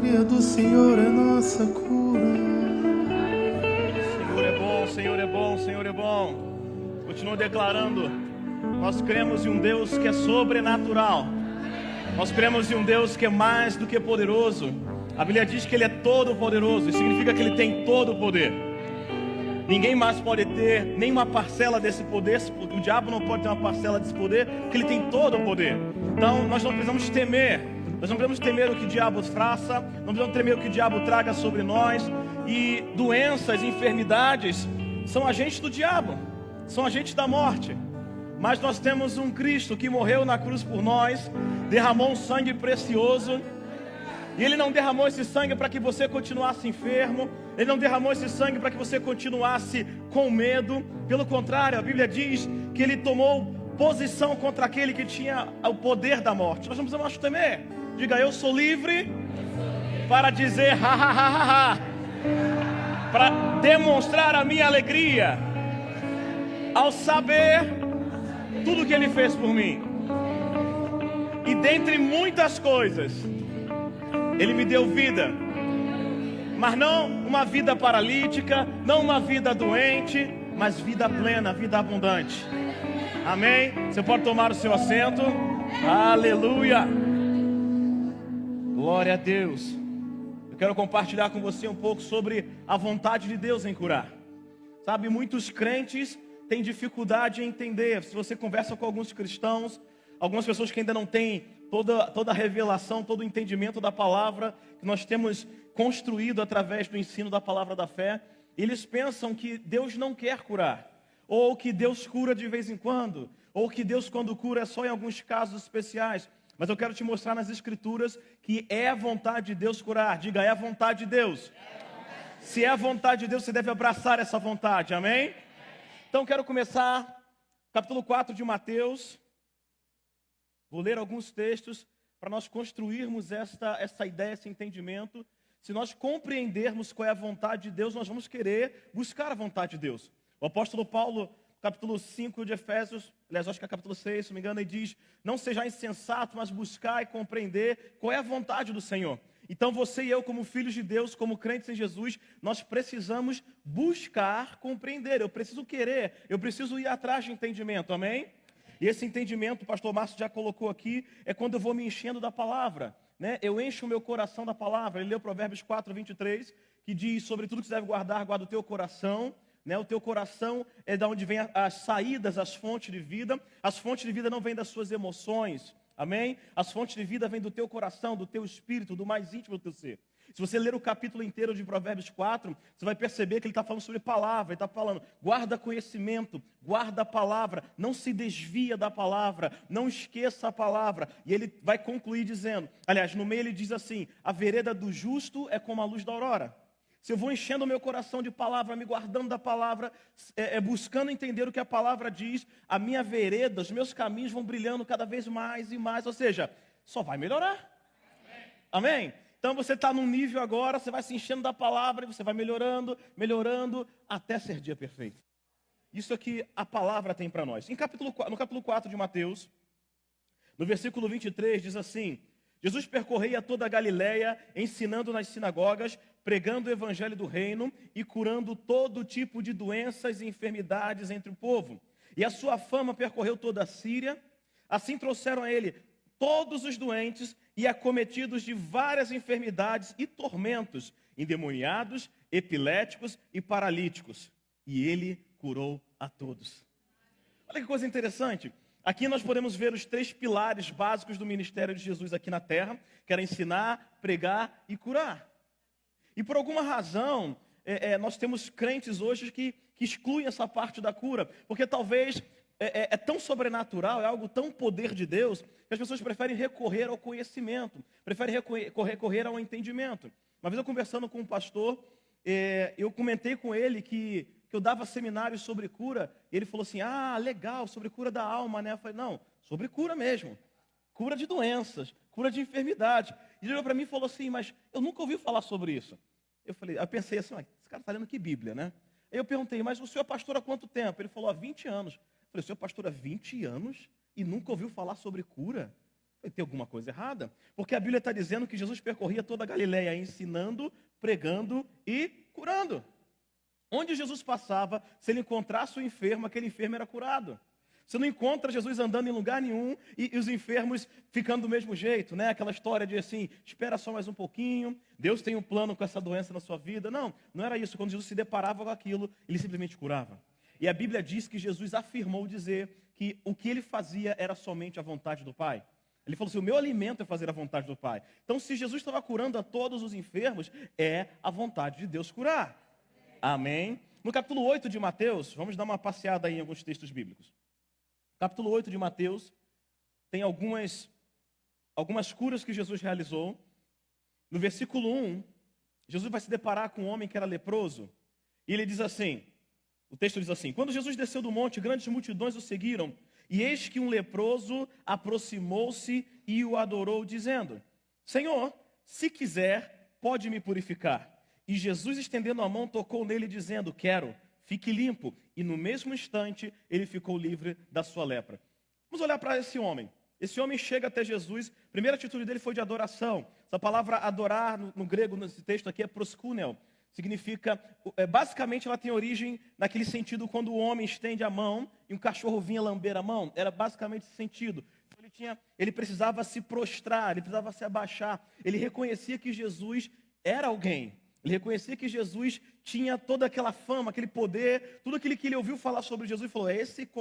glória do Senhor é nossa cura. Senhor é bom, Senhor é bom, Senhor é bom. Continua declarando: nós cremos em um Deus que é sobrenatural. Nós cremos em um Deus que é mais do que poderoso. A Bíblia diz que Ele é todo poderoso. Isso significa que Ele tem todo o poder. Ninguém mais pode ter nenhuma parcela desse poder. O diabo não pode ter uma parcela desse poder, porque ele tem todo o poder. Então nós não precisamos temer. Nós não precisamos temer o que o diabo faça. Não precisamos temer o que o diabo traga sobre nós. E doenças, enfermidades são agentes do diabo, são agentes da morte. Mas nós temos um Cristo que morreu na cruz por nós, derramou um sangue precioso. E Ele não derramou esse sangue para que você continuasse enfermo. Ele não derramou esse sangue para que você continuasse com medo. Pelo contrário, a Bíblia diz que Ele tomou posição contra aquele que tinha o poder da morte. Nós não precisamos temer. Diga: eu sou livre para dizer ha, ha, ha, ha, ha. Para demonstrar a minha alegria ao saber tudo que Ele fez por mim. E dentre muitas coisas, Ele me deu vida, mas não uma vida paralítica, não uma vida doente, mas vida plena, vida abundante. Amém? Você pode tomar o seu assento. Aleluia. Glória a Deus. Eu quero compartilhar com você um pouco sobre a vontade de Deus em curar. Sabe, muitos crentes têm dificuldade em entender. Se você conversa com alguns cristãos, algumas pessoas que ainda não têm toda a revelação, todo o entendimento da palavra que nós temos construído através do ensino da palavra da fé, eles pensam que Deus não quer curar, ou que Deus cura de vez em quando, ou que Deus, quando cura, é só em alguns casos especiais. Mas eu quero te mostrar nas Escrituras que é a vontade de Deus curar. Diga: é a vontade de Deus. Se é a vontade de Deus, você deve abraçar essa vontade, amém? Então quero começar capítulo 4 de Mateus. Vou ler alguns textos para nós construirmos essa ideia, esse entendimento. Se nós compreendermos qual é a vontade de Deus, nós vamos querer buscar a vontade de Deus. O apóstolo Paulo, capítulo 5 de Efésios, aliás, acho que é capítulo 6, se não me engano, ele diz: não seja insensato, mas buscar e compreender qual é a vontade do Senhor. Então você e eu, como filhos de Deus, como crentes em Jesus, nós precisamos buscar compreender. Eu preciso querer, eu preciso ir atrás de entendimento, amém? E esse entendimento, o pastor Márcio já colocou aqui, é quando eu vou me enchendo da palavra, né? Eu encho o meu coração da palavra. Ele leu Provérbios 4, 23, que diz: sobre tudo que você deve guardar, guarda o teu coração, né? O teu coração é de onde vem as saídas, as fontes de vida. As fontes de vida não vêm das suas emoções, amém? As fontes de vida vêm do teu coração, do teu espírito, do mais íntimo do teu ser. Se você ler o capítulo inteiro de Provérbios 4, você vai perceber que ele está falando sobre palavra. Ele está falando: guarda conhecimento, guarda a palavra, não se desvia da palavra, não esqueça a palavra. E ele vai concluir dizendo, aliás, no meio ele diz assim: a vereda do justo é como a luz da aurora. Se eu vou enchendo o meu coração de palavra, me guardando da palavra, buscando entender o que a palavra diz, a minha vereda, os meus caminhos vão brilhando cada vez mais e mais. Ou seja, só vai melhorar. Amém? Então você está num nível agora, você vai se enchendo da palavra e você vai melhorando, melhorando, até ser dia perfeito. Isso é que a palavra tem para nós. No capítulo 4 de Mateus, no versículo 23, diz assim: Jesus percorria toda a Galileia, ensinando nas sinagogas, pregando o evangelho do reino e curando todo tipo de doenças e enfermidades entre o povo. E a sua fama percorreu toda a Síria. Assim trouxeram a ele todos os doentes e acometidos de várias enfermidades e tormentos, endemoniados, epiléticos e paralíticos. E ele curou a todos. Olha que coisa interessante. Aqui nós podemos ver os 3 pilares básicos do ministério de Jesus aqui na terra, que era ensinar, pregar e curar. E por alguma razão, nós temos crentes hoje que excluem essa parte da cura, porque talvez é tão sobrenatural, é algo tão poder de Deus, que as pessoas preferem recorrer ao conhecimento, preferem recorrer ao entendimento. Uma vez eu conversando com um pastor, eu comentei com ele que eu dava seminários sobre cura, e ele falou assim: ah, legal, sobre cura da alma, né? Eu falei: não, sobre cura mesmo, cura de doenças, cura de enfermidade. E ele olhou para mim e falou assim: mas eu nunca ouvi falar sobre isso. Eu pensei assim: esse cara está lendo que Bíblia, né? Aí eu perguntei: mas o senhor é pastor há quanto tempo? Ele falou: há 20 anos. Eu falei: o senhor é pastor há 20 anos e nunca ouviu falar sobre cura? Eu falei: tem alguma coisa errada, porque a Bíblia está dizendo que Jesus percorria toda a Galileia ensinando, pregando e curando. Onde Jesus passava, se ele encontrasse o enfermo, aquele enfermo era curado. Você não encontra Jesus andando em lugar nenhum e os enfermos ficando do mesmo jeito, né? Aquela história de assim, espera só mais um pouquinho, Deus tem um plano com essa doença na sua vida. Não, não era isso. Quando Jesus se deparava com aquilo, ele simplesmente curava. E a Bíblia diz que Jesus afirmou dizer que o que ele fazia era somente a vontade do Pai. Ele falou assim, o meu alimento é fazer a vontade do Pai. Então, se Jesus estava curando a todos os enfermos, é a vontade de Deus curar. Amém? No capítulo 8 de Mateus, vamos dar uma passeada aí em alguns textos bíblicos. Capítulo 8 de Mateus, tem algumas curas que Jesus realizou. No versículo 1, Jesus vai se deparar com um homem que era leproso. E ele diz assim, o texto diz assim, quando Jesus desceu do monte, grandes multidões o seguiram. E eis que um leproso aproximou-se e o adorou, dizendo, Senhor, se quiser, pode me purificar. E Jesus, estendendo a mão, tocou nele, dizendo, quero, fique limpo. E no mesmo instante, ele ficou livre da sua lepra. Vamos olhar para esse homem. Esse homem chega até Jesus, a primeira atitude dele foi de adoração. Essa palavra adorar, no grego, nesse texto aqui, é proskuneo. Significa, basicamente ela tem origem naquele sentido quando o homem estende a mão e um cachorro vinha lamber a mão. Era basicamente esse sentido. Ele precisava se prostrar, ele precisava se abaixar. Ele reconhecia que Jesus era alguém. Ele reconhecia que Jesus tinha toda aquela fama, aquele poder, tudo aquilo que ele ouviu falar sobre Jesus e falou, é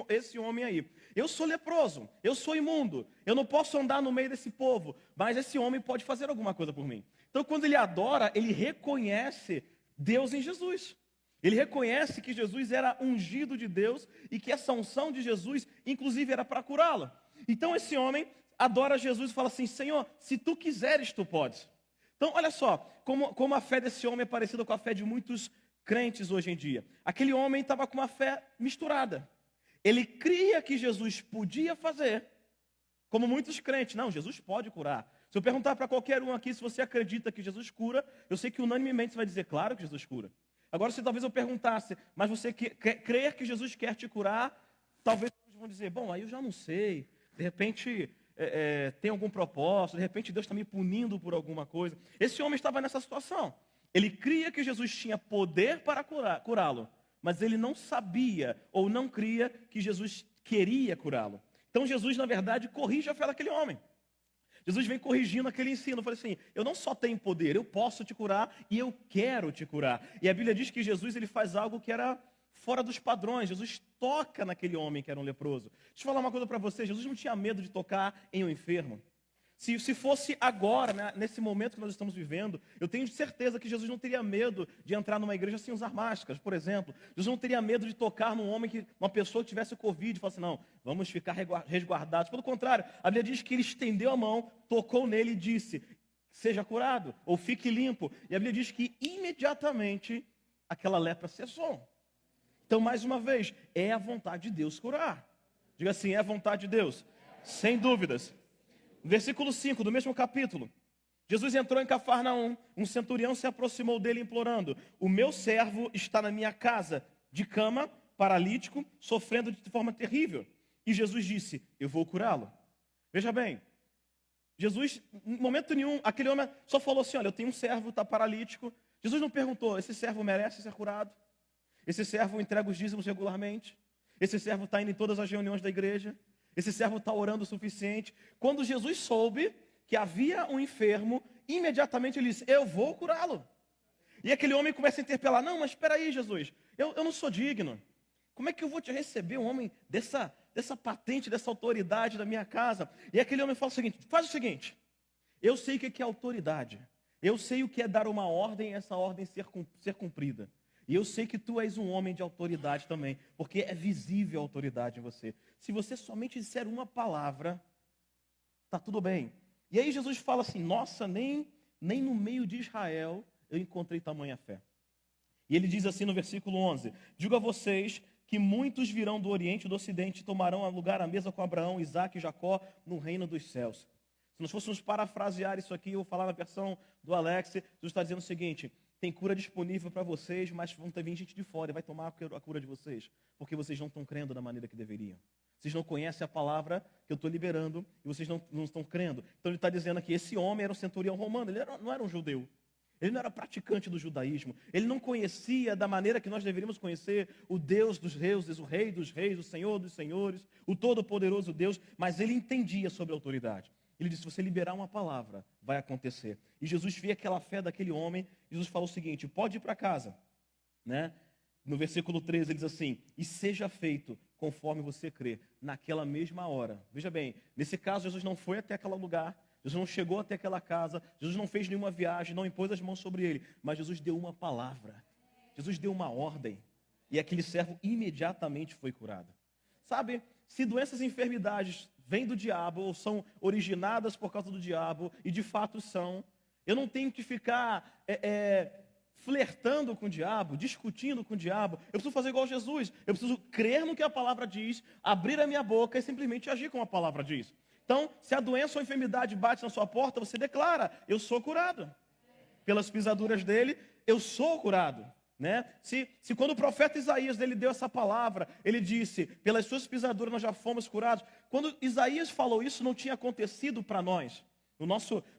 esse homem aí. Eu sou leproso, eu sou imundo, eu não posso andar no meio desse povo, mas esse homem pode fazer alguma coisa por mim. Então quando ele adora, ele reconhece Deus em Jesus. Ele reconhece que Jesus era ungido de Deus e que essa unção de Jesus, inclusive, era para curá-lo. Então esse homem adora Jesus e fala assim, Senhor, se tu quiseres, tu podes. Então, olha só, como a fé desse homem é parecida com a fé de muitos crentes hoje em dia. Aquele homem estava com uma fé misturada. Ele cria que Jesus podia fazer, como muitos crentes. Não, Jesus pode curar. Se eu perguntar para qualquer um aqui se você acredita que Jesus cura, eu sei que unanimemente você vai dizer, claro que Jesus cura. Agora, se talvez eu perguntasse, mas você crer que Jesus quer te curar, talvez vocês vão dizer, bom, aí eu já não sei, de repente... tem algum propósito, de repente Deus está me punindo por alguma coisa. Esse homem estava nessa situação. Ele cria que Jesus tinha poder para curá-lo, mas ele não sabia ou não cria que Jesus queria curá-lo. Então Jesus, na verdade, corrige a fé daquele homem. Jesus vem corrigindo aquele ensino. Fala assim, eu não só tenho poder, eu posso te curar e eu quero te curar. E a Bíblia diz que Jesus ele faz algo que era fora dos padrões. Jesus toca naquele homem que era um leproso. Deixa eu falar uma coisa para você. Jesus não tinha medo de tocar em um enfermo. Se fosse agora, né, nesse momento que nós estamos vivendo, eu tenho certeza que Jesus não teria medo de entrar numa igreja sem usar máscaras, por exemplo. Jesus não teria medo de tocar num homem, uma pessoa que tivesse Covid, e falar assim, não, vamos ficar resguardados. Pelo contrário, a Bíblia diz que ele estendeu a mão, tocou nele e disse, seja curado, ou fique limpo. E a Bíblia diz que imediatamente aquela lepra cessou. Então, mais uma vez, é a vontade de Deus curar. Diga assim, é a vontade de Deus. Sem dúvidas. Versículo 5 do mesmo capítulo. Jesus entrou em Cafarnaum. Um centurião se aproximou dele implorando. O meu servo está na minha casa, de cama, paralítico, sofrendo de forma terrível. E Jesus disse, eu vou curá-lo. Veja bem, Jesus, em momento nenhum, aquele homem só falou assim, olha, eu tenho um servo, está paralítico. Jesus não perguntou, esse servo merece ser curado? Esse servo entrega os dízimos regularmente? Esse servo está indo em todas as reuniões da igreja? Esse servo está orando o suficiente? Quando Jesus soube que havia um enfermo, imediatamente ele disse, eu vou curá-lo. E aquele homem começa a interpelar, não, mas espera aí, Jesus, eu não sou digno. Como é que eu vou te receber, um homem dessa patente, dessa autoridade da minha casa? E aquele homem fala o seguinte, faz o seguinte, eu sei o que é autoridade. Eu sei o que é dar uma ordem e essa ordem ser cumprida. E eu sei que tu és um homem de autoridade também, porque é visível a autoridade em você. Se você somente disser uma palavra, está tudo bem. E aí Jesus fala assim, nossa, nem no meio de Israel eu encontrei tamanha fé. E ele diz assim no versículo 11, digo a vocês que muitos virão do Oriente e do Ocidente e tomarão lugar à mesa com Abraão, Isaque e Jacó no reino dos céus. Se nós fôssemos parafrasear isso aqui, eu vou falar na versão do Alex, Jesus está dizendo o seguinte, tem cura disponível para vocês, mas vão vir gente de fora e vai tomar a cura de vocês, porque vocês não estão crendo da maneira que deveriam. Vocês não conhecem a palavra que eu estou liberando e vocês não estão crendo. Então ele está dizendo aqui, esse homem era um centurião romano, não era um judeu. Ele não era praticante do judaísmo. Ele não conhecia da maneira que nós deveríamos conhecer o Deus dos deuses, o Rei dos reis, o Senhor dos senhores, o Todo-Poderoso Deus, mas ele entendia sobre a autoridade. Ele disse, se você liberar uma palavra, vai acontecer. E Jesus via aquela fé daquele homem. Jesus falou o seguinte, pode ir para casa. Né? No versículo 13 ele diz assim, e seja feito conforme você crê, naquela mesma hora. Veja bem, nesse caso Jesus não foi até aquele lugar, Jesus não chegou até aquela casa, Jesus não fez nenhuma viagem, não impôs as mãos sobre ele, mas Jesus deu uma palavra, Jesus deu uma ordem, e aquele servo imediatamente foi curado. Sabe, se doenças e enfermidades vêm do diabo, ou são originadas por causa do diabo, e de fato são, eu não tenho que ficar flertando com o diabo, discutindo com o diabo. Eu preciso fazer igual Jesus. Eu preciso crer no que a palavra diz, abrir a minha boca e simplesmente agir como a palavra diz. Então, se a doença ou a enfermidade bate na sua porta, você declara, eu sou curado. Pelas pisaduras dele, eu sou curado. Né? Se quando o profeta Isaías ele deu essa palavra, ele disse, pelas suas pisaduras nós já fomos curados. Quando Isaías falou isso, não tinha acontecido para nós. No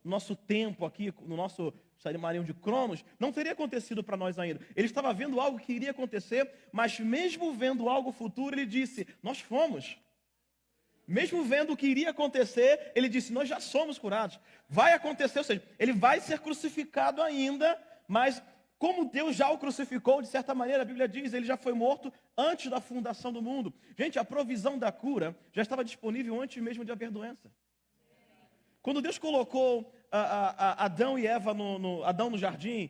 nosso tempo aqui, no nosso chamaria de Cronos, não teria acontecido para nós ainda. Ele estava vendo algo que iria acontecer, mas mesmo vendo algo futuro, ele disse, nós fomos. Mesmo vendo o que iria acontecer, ele disse, nós já somos curados. Vai acontecer, ou seja, ele vai ser crucificado ainda, mas como Deus já o crucificou, de certa maneira, a Bíblia diz, ele já foi morto antes da fundação do mundo. Gente, a provisão da cura já estava disponível antes mesmo de haver doença. Quando Deus colocou Adão e Eva, Adão no jardim,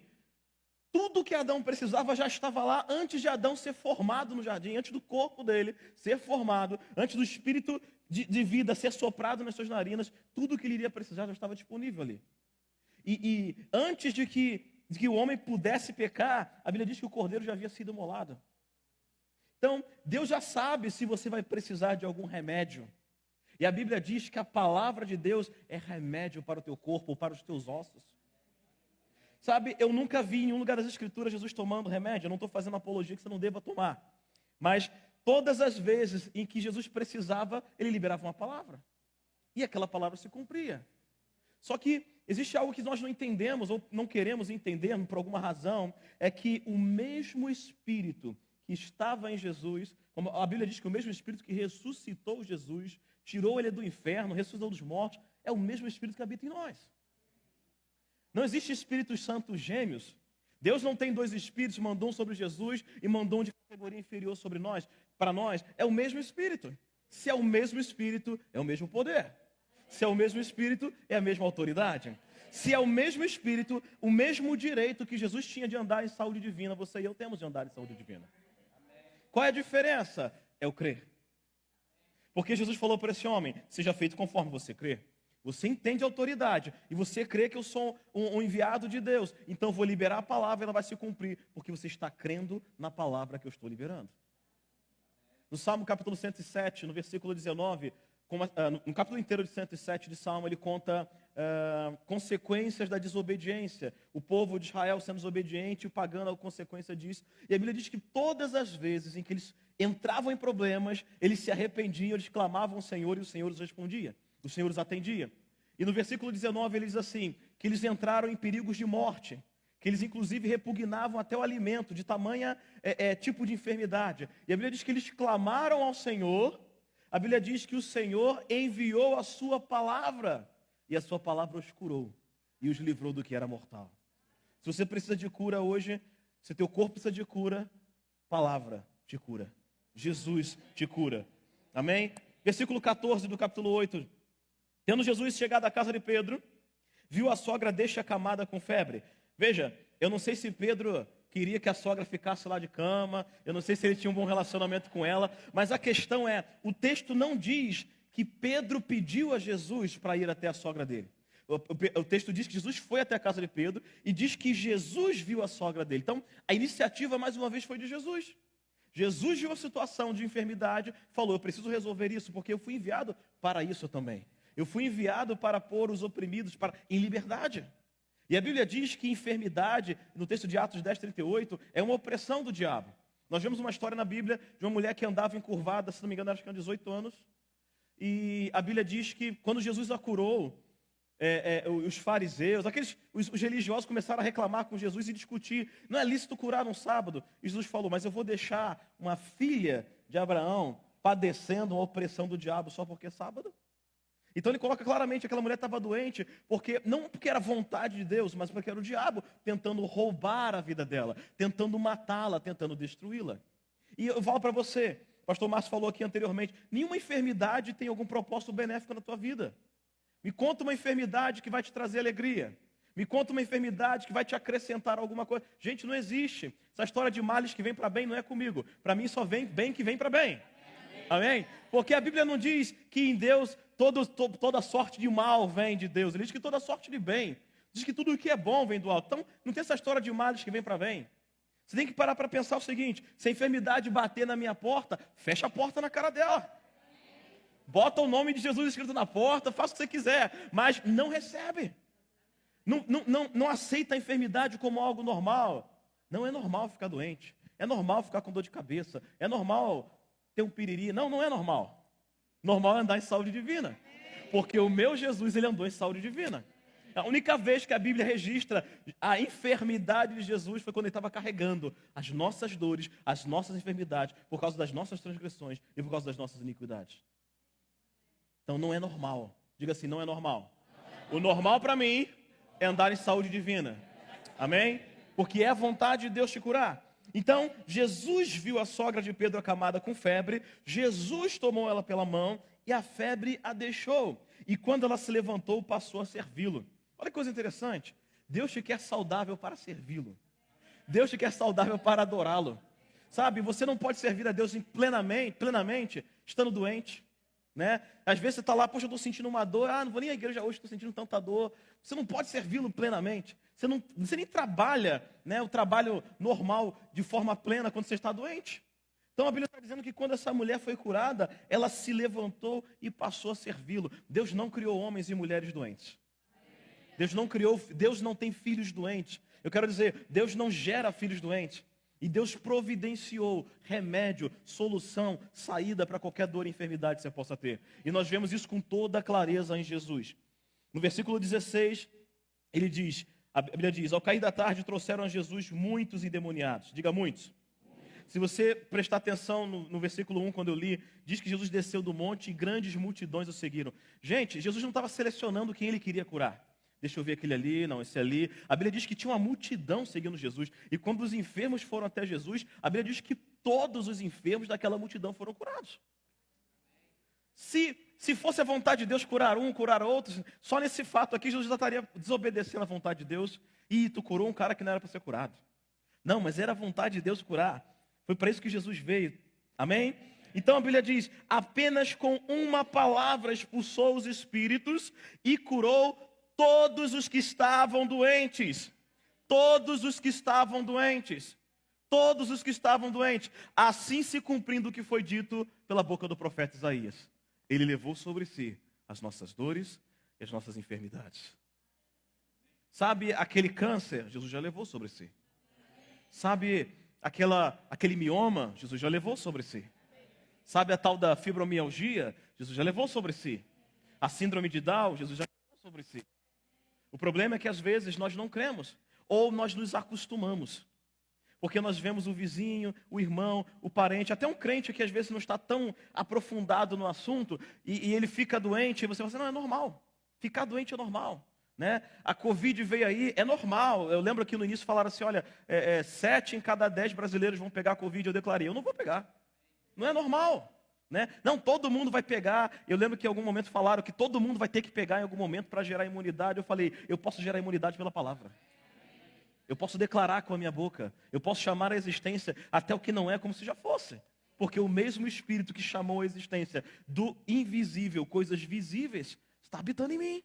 tudo que Adão precisava já estava lá antes de Adão ser formado no jardim, antes do corpo dele ser formado, antes do espírito de vida ser soprado nas suas narinas, tudo que ele iria precisar já estava disponível ali. E antes de que o homem pudesse pecar, a Bíblia diz que o cordeiro já havia sido imolado. Então, Deus já sabe se você vai precisar de algum remédio. E a Bíblia diz que a palavra de Deus é remédio para o teu corpo, para os teus ossos. Sabe, eu nunca vi em nenhum lugar das Escrituras Jesus tomando remédio. Eu não estou fazendo apologia que você não deva tomar. Mas todas as vezes em que Jesus precisava, ele liberava uma palavra. E aquela palavra se cumpria. Só que existe algo que nós não entendemos ou não queremos entender por alguma razão, é que o mesmo Espírito que estava em Jesus, como a Bíblia diz que o mesmo Espírito que ressuscitou Jesus, tirou ele do inferno, ressuscitou dos mortos, é o mesmo Espírito que habita em nós. Não existe Espíritos Santos gêmeos. Deus não tem dois Espíritos, mandou um sobre Jesus e mandou um de categoria inferior sobre nós. Para nós, é o mesmo Espírito. Se é o mesmo Espírito, é o mesmo poder. Se é o mesmo Espírito, é a mesma autoridade. Se é o mesmo Espírito, o mesmo direito que Jesus tinha de andar em saúde divina, você e eu temos de andar em saúde divina. Qual é a diferença? É o crer. Porque Jesus falou para esse homem, seja feito conforme você crê. Você entende a autoridade e você crê que eu sou um enviado de Deus. Então eu vou liberar a palavra e ela vai se cumprir, porque você está crendo na palavra que eu estou liberando. No Salmo capítulo 107, no versículo 19, no capítulo inteiro de 107 de Salmo, ele conta consequências da desobediência. O povo de Israel sendo desobediente, o pagano a consequência disso. E a Bíblia diz que todas as vezes em que eles entravam em problemas, eles se arrependiam, eles clamavam ao Senhor e o Senhor os respondia. O Senhor os atendia. E no versículo 19 ele diz assim, que eles entraram em perigos de morte, que eles inclusive repugnavam até o alimento, de tamanha tipo de enfermidade. E a Bíblia diz que eles clamaram ao Senhor, a Bíblia diz que o Senhor enviou a sua palavra, e a sua palavra os curou, e os livrou do que era mortal. Se você precisa de cura hoje, se teu corpo precisa de cura, palavra te cura. Jesus te cura. Amém? Versículo 14 do capítulo 8. Tendo Jesus chegado à casa de Pedro, viu a sogra descamada com febre. Veja, eu não sei se Pedro queria que a sogra ficasse lá de cama, eu não sei se ele tinha um bom relacionamento com ela, mas a questão é, o texto não diz que Pedro pediu a Jesus para ir até a sogra dele. O texto diz que Jesus foi até a casa de Pedro e diz que Jesus viu a sogra dele. Então, a iniciativa, mais uma vez, foi de Jesus. Jesus viu a situação de enfermidade, falou, eu preciso resolver isso, porque eu fui enviado para isso também. Eu fui enviado para pôr os oprimidos em liberdade. E a Bíblia diz que enfermidade, no texto de Atos 10:38, é uma opressão do diabo. Nós vemos uma história na Bíblia de uma mulher que andava encurvada, se não me engano, acho que tinha 18 anos. E a Bíblia diz que quando Jesus a curou, os fariseus, os religiosos começaram a reclamar com Jesus e discutir. Não é lícito curar no sábado. E Jesus falou, mas eu vou deixar uma filha de Abraão padecendo uma opressão do diabo só porque é sábado? Então ele coloca claramente que aquela mulher estava doente, não porque era vontade de Deus, mas porque era o diabo tentando roubar a vida dela, tentando matá-la, tentando destruí-la. E eu falo para você, o pastor Márcio falou aqui anteriormente, nenhuma enfermidade tem algum propósito benéfico na tua vida. Me conta uma enfermidade que vai te trazer alegria. Me conta uma enfermidade que vai te acrescentar alguma coisa. Gente, não existe. Essa história de males que vem para bem não é comigo. Para mim só vem bem que vem para bem. Amém? Porque a Bíblia não diz que em Deus toda sorte de mal vem de Deus. Ele diz que toda sorte de bem. Diz que tudo o que é bom vem do alto. Então, não tem essa história de males que vem para bem. Você tem que parar para pensar o seguinte: se a enfermidade bater na minha porta, fecha a porta na cara dela. Bota o nome de Jesus escrito na porta, faça o que você quiser, mas não recebe. Não aceita a enfermidade como algo normal. Não é normal ficar doente. É normal ficar com dor de cabeça. É normal ter um piriri. Não é normal. Normal é andar em saúde divina. Porque o meu Jesus, ele andou em saúde divina. A única vez que a Bíblia registra a enfermidade de Jesus foi quando ele estava carregando as nossas dores, as nossas enfermidades, por causa das nossas transgressões e por causa das nossas iniquidades. Então não é normal. Diga assim, não é normal. O normal para mim é andar em saúde divina. Amém? Porque é a vontade de Deus te curar. Então, Jesus viu a sogra de Pedro acamada com febre, Jesus tomou ela pela mão e a febre a deixou. E quando ela se levantou, passou a servi-lo. Olha que coisa interessante. Deus te quer saudável para servi-lo. Deus te quer saudável para adorá-lo. Sabe, você não pode servir a Deus plenamente estando doente. Né? Às vezes você está lá, poxa, eu estou sentindo uma dor, não vou nem à igreja hoje, estou sentindo tanta dor. Você não pode servi-lo plenamente. Você nem trabalha, né, o trabalho normal de forma plena quando você está doente. Então a Bíblia está dizendo que quando essa mulher foi curada, ela se levantou e passou a servi-lo. Deus não criou homens e mulheres doentes. Deus não tem filhos doentes. Eu quero dizer, Deus não gera filhos doentes. E Deus providenciou remédio, solução, saída para qualquer dor e enfermidade que você possa ter. E nós vemos isso com toda clareza em Jesus. No versículo 16, a Bíblia diz, ao cair da tarde trouxeram a Jesus muitos endemoniados. Diga muitos. Se você prestar atenção no versículo 1, quando eu li, diz que Jesus desceu do monte e grandes multidões o seguiram. Gente, Jesus não estava selecionando quem ele queria curar. Deixa eu ver aquele ali, não, esse ali. A Bíblia diz que tinha uma multidão seguindo Jesus. E quando os enfermos foram até Jesus, a Bíblia diz que todos os enfermos daquela multidão foram curados. Se fosse a vontade de Deus curar um, curar outros, só nesse fato aqui Jesus já estaria desobedecendo a vontade de Deus. E tu curou um cara que não era para ser curado. Não, mas era a vontade de Deus curar. Foi para isso que Jesus veio. Amém? Então a Bíblia diz, apenas com uma palavra expulsou os espíritos e curou todos os que estavam doentes. Todos os que estavam doentes. Todos os que estavam doentes. Assim se cumprindo o que foi dito pela boca do profeta Isaías. Ele levou sobre si as nossas dores e as nossas enfermidades. Sabe aquele câncer? Jesus já levou sobre si. Sabe aquele mioma? Jesus já levou sobre si. Sabe a tal da fibromialgia? Jesus já levou sobre si. A síndrome de Down? Jesus já levou sobre si. O problema é que às vezes nós não cremos, ou nós nos acostumamos. Porque nós vemos o vizinho, o irmão, o parente, até um crente que às vezes não está tão aprofundado no assunto, e ele fica doente, e você fala assim, não, é normal. Ficar doente é normal. Né? A Covid veio aí, é normal. Eu lembro que no início falaram assim, olha, 7 em cada 10 brasileiros vão pegar a Covid. Eu declarei, eu não vou pegar. Não é normal. Né? Não, todo mundo vai pegar. Eu lembro que em algum momento falaram que todo mundo vai ter que pegar em algum momento para gerar imunidade. Eu falei, eu posso gerar imunidade pela palavra. Eu posso declarar com a minha boca. Eu posso chamar a existência até o que não é como se já fosse. Porque o mesmo Espírito que chamou a existência do invisível, coisas visíveis, está habitando em mim.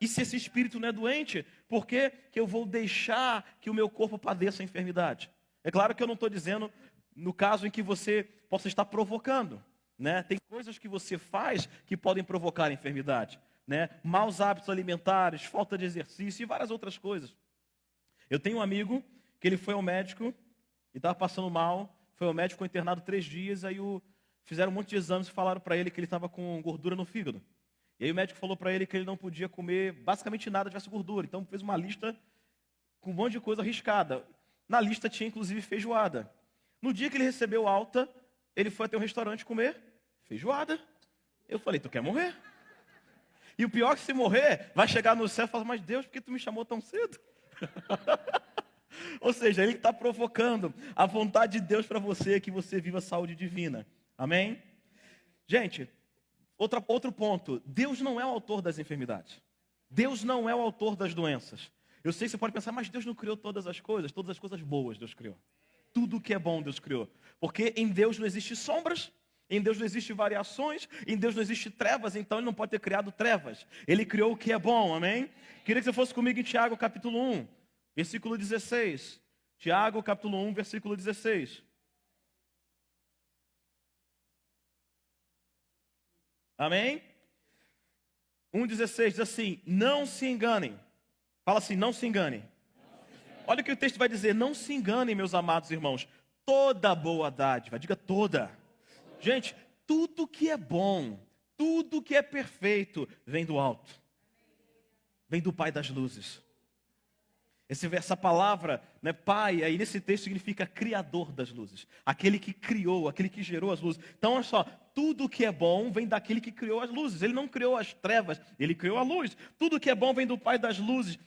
E se esse Espírito não é doente, por que eu vou deixar que o meu corpo padeça a enfermidade? É claro que eu não estou dizendo no caso em que você possa estar provocando. Né? Tem coisas que você faz que podem provocar enfermidade. Né? Maus hábitos alimentares, falta de exercício e várias outras coisas. Eu tenho um amigo que ele foi ao médico e estava passando mal, foi ao médico, ficou internado 3 dias, aí fizeram um monte de exames e falaram para ele que ele estava com gordura no fígado. E aí o médico falou para ele que ele não podia comer basicamente nada que tivesse gordura. Então fez uma lista com um monte de coisa arriscada. Na lista tinha inclusive feijoada. No dia que ele recebeu alta, ele foi até um restaurante comer feijoada. Eu falei, tu quer morrer? E o pior é que se morrer, vai chegar no céu e falar, mas Deus, por que tu me chamou tão cedo? Ou seja, ele está provocando a vontade de Deus para você, que você viva a saúde divina. Amém? Gente, outro ponto. Deus não é o autor das enfermidades. Deus não é o autor das doenças. Eu sei que você pode pensar, mas Deus não criou todas as coisas boas Deus criou. Tudo que é bom Deus criou. Porque em Deus não existe sombras, em Deus não existe variações, em Deus não existe trevas, então Ele não pode ter criado trevas. Ele criou o que é bom, amém? Queria que você fosse comigo em Tiago capítulo 1, versículo 16. Tiago capítulo 1, versículo 16. Amém? 1,16 diz assim, não se enganem. Fala assim, não se enganem. Olha o que o texto vai dizer, não se enganem, meus amados irmãos. Toda boa dádiva, diga toda. Gente, tudo que é bom, tudo que é perfeito, vem do alto. Vem do Pai das luzes. Essa palavra, né, Pai, aí nesse texto significa Criador das luzes. Aquele que criou, aquele que gerou as luzes. Então, olha só, tudo que é bom vem daquele que criou as luzes. Ele não criou as trevas, ele criou a luz. Tudo que é bom vem do Pai das luzes,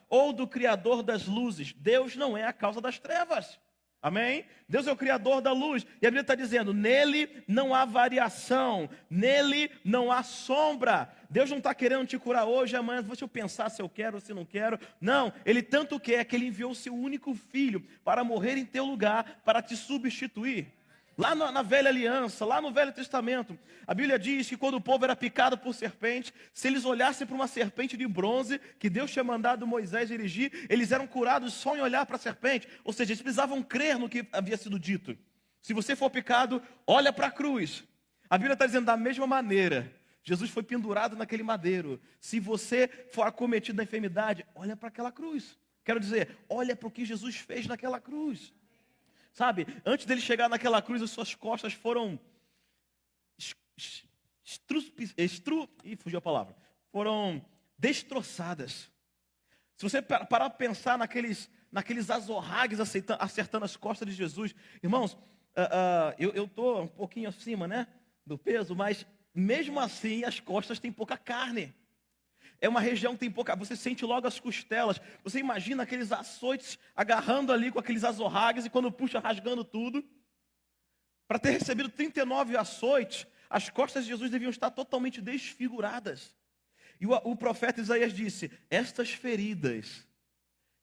ou do Criador das luzes. Deus não é a causa das trevas. Amém? Deus é o Criador da luz. E a Bíblia está dizendo, nele não há variação, nele não há sombra. Deus não está querendo te curar hoje, amanhã, deixa eu pensar se eu quero ou se não quero. Não, Ele tanto quer que Ele enviou o seu único filho para morrer em teu lugar, para te substituir. Lá na velha aliança, lá no Velho Testamento, a Bíblia diz que quando o povo era picado por serpente, se eles olhassem para uma serpente de bronze, que Deus tinha mandado Moisés dirigir, eles eram curados só em olhar para a serpente. Ou seja, eles precisavam crer no que havia sido dito. Se você for picado, olha para a cruz. A Bíblia está dizendo da mesma maneira, Jesus foi pendurado naquele madeiro. Se você for acometido da enfermidade, olha para aquela cruz. Quero dizer, olha para o que Jesus fez naquela cruz. Sabe, antes dele chegar naquela cruz, as suas costas foram fugiu a palavra. Foram destroçadas. Se você parar para pensar naqueles azorragues acertando as costas de Jesus, irmãos, eu estou um pouquinho acima, né, do peso, mas mesmo assim as costas têm pouca carne. É uma região que tem pouca... Você sente logo as costelas. Você imagina aqueles açoites agarrando ali com aqueles azorragues e quando puxa rasgando tudo. Para ter recebido 39 açoites, as costas de Jesus deviam estar totalmente desfiguradas. E o profeta Isaías disse, estas feridas,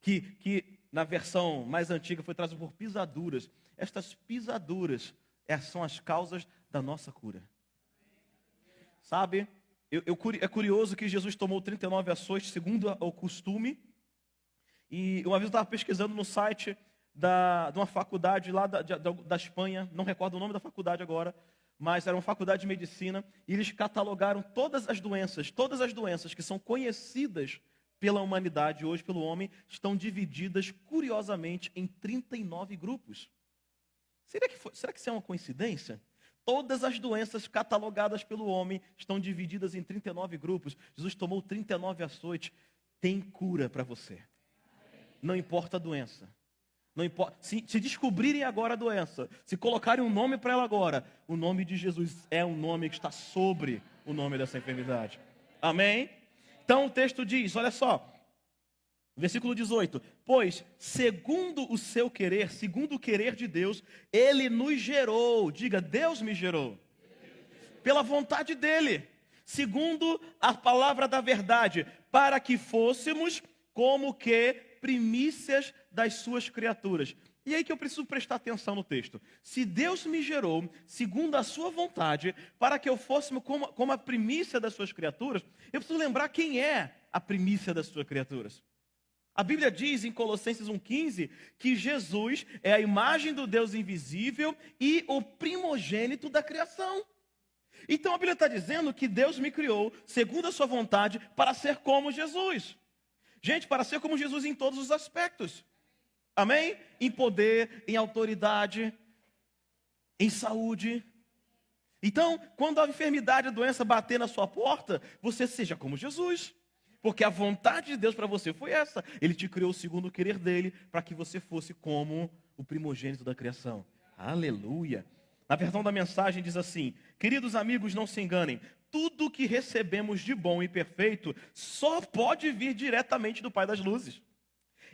que na versão mais antiga foi trazida por pisaduras, estas pisaduras são as causas da nossa cura. Sabe? É curioso que Jesus tomou 39 açoites, segundo o costume. E uma vez eu estava pesquisando no site de uma faculdade lá da Espanha, não recordo o nome da faculdade agora, mas era uma faculdade de medicina, e eles catalogaram todas as doenças que são conhecidas pela humanidade hoje, pelo homem, estão divididas, curiosamente, em 39 grupos. Será que isso é uma coincidência? Todas as doenças catalogadas pelo homem estão divididas em 39 grupos. Jesus tomou 39 açoites. Tem cura para você. Não importa a doença. Não importa. Se descobrirem agora a doença, se colocarem um nome para ela agora, o nome de Jesus é um nome que está sobre o nome dessa enfermidade. Amém? Então o texto diz, olha só. Versículo 18, pois, segundo o seu querer, segundo o querer de Deus, Ele nos gerou, diga, Deus me gerou, pela vontade dEle, segundo a palavra da verdade, para que fôssemos como que primícias das suas criaturas. E aí que eu preciso prestar atenção no texto. Se Deus me gerou, segundo a sua vontade, para que eu fosse como a primícia das suas criaturas, eu preciso lembrar quem é a primícia das suas criaturas. A Bíblia diz em Colossenses 1,15 que Jesus é a imagem do Deus invisível e o primogênito da criação. Então a Bíblia está dizendo que Deus me criou, segundo a sua vontade, para ser como Jesus. Gente, para ser como Jesus em todos os aspectos. Amém? Em poder, em autoridade, em saúde. Então, quando a enfermidade, a doença bater na sua porta, você seja como Jesus. Porque a vontade de Deus para você foi essa. Ele te criou segundo o querer dele, para que você fosse como o primogênito da criação. Aleluia. Na versão da mensagem diz assim: queridos amigos, não se enganem. Tudo que recebemos de bom e perfeito só pode vir diretamente do Pai das luzes.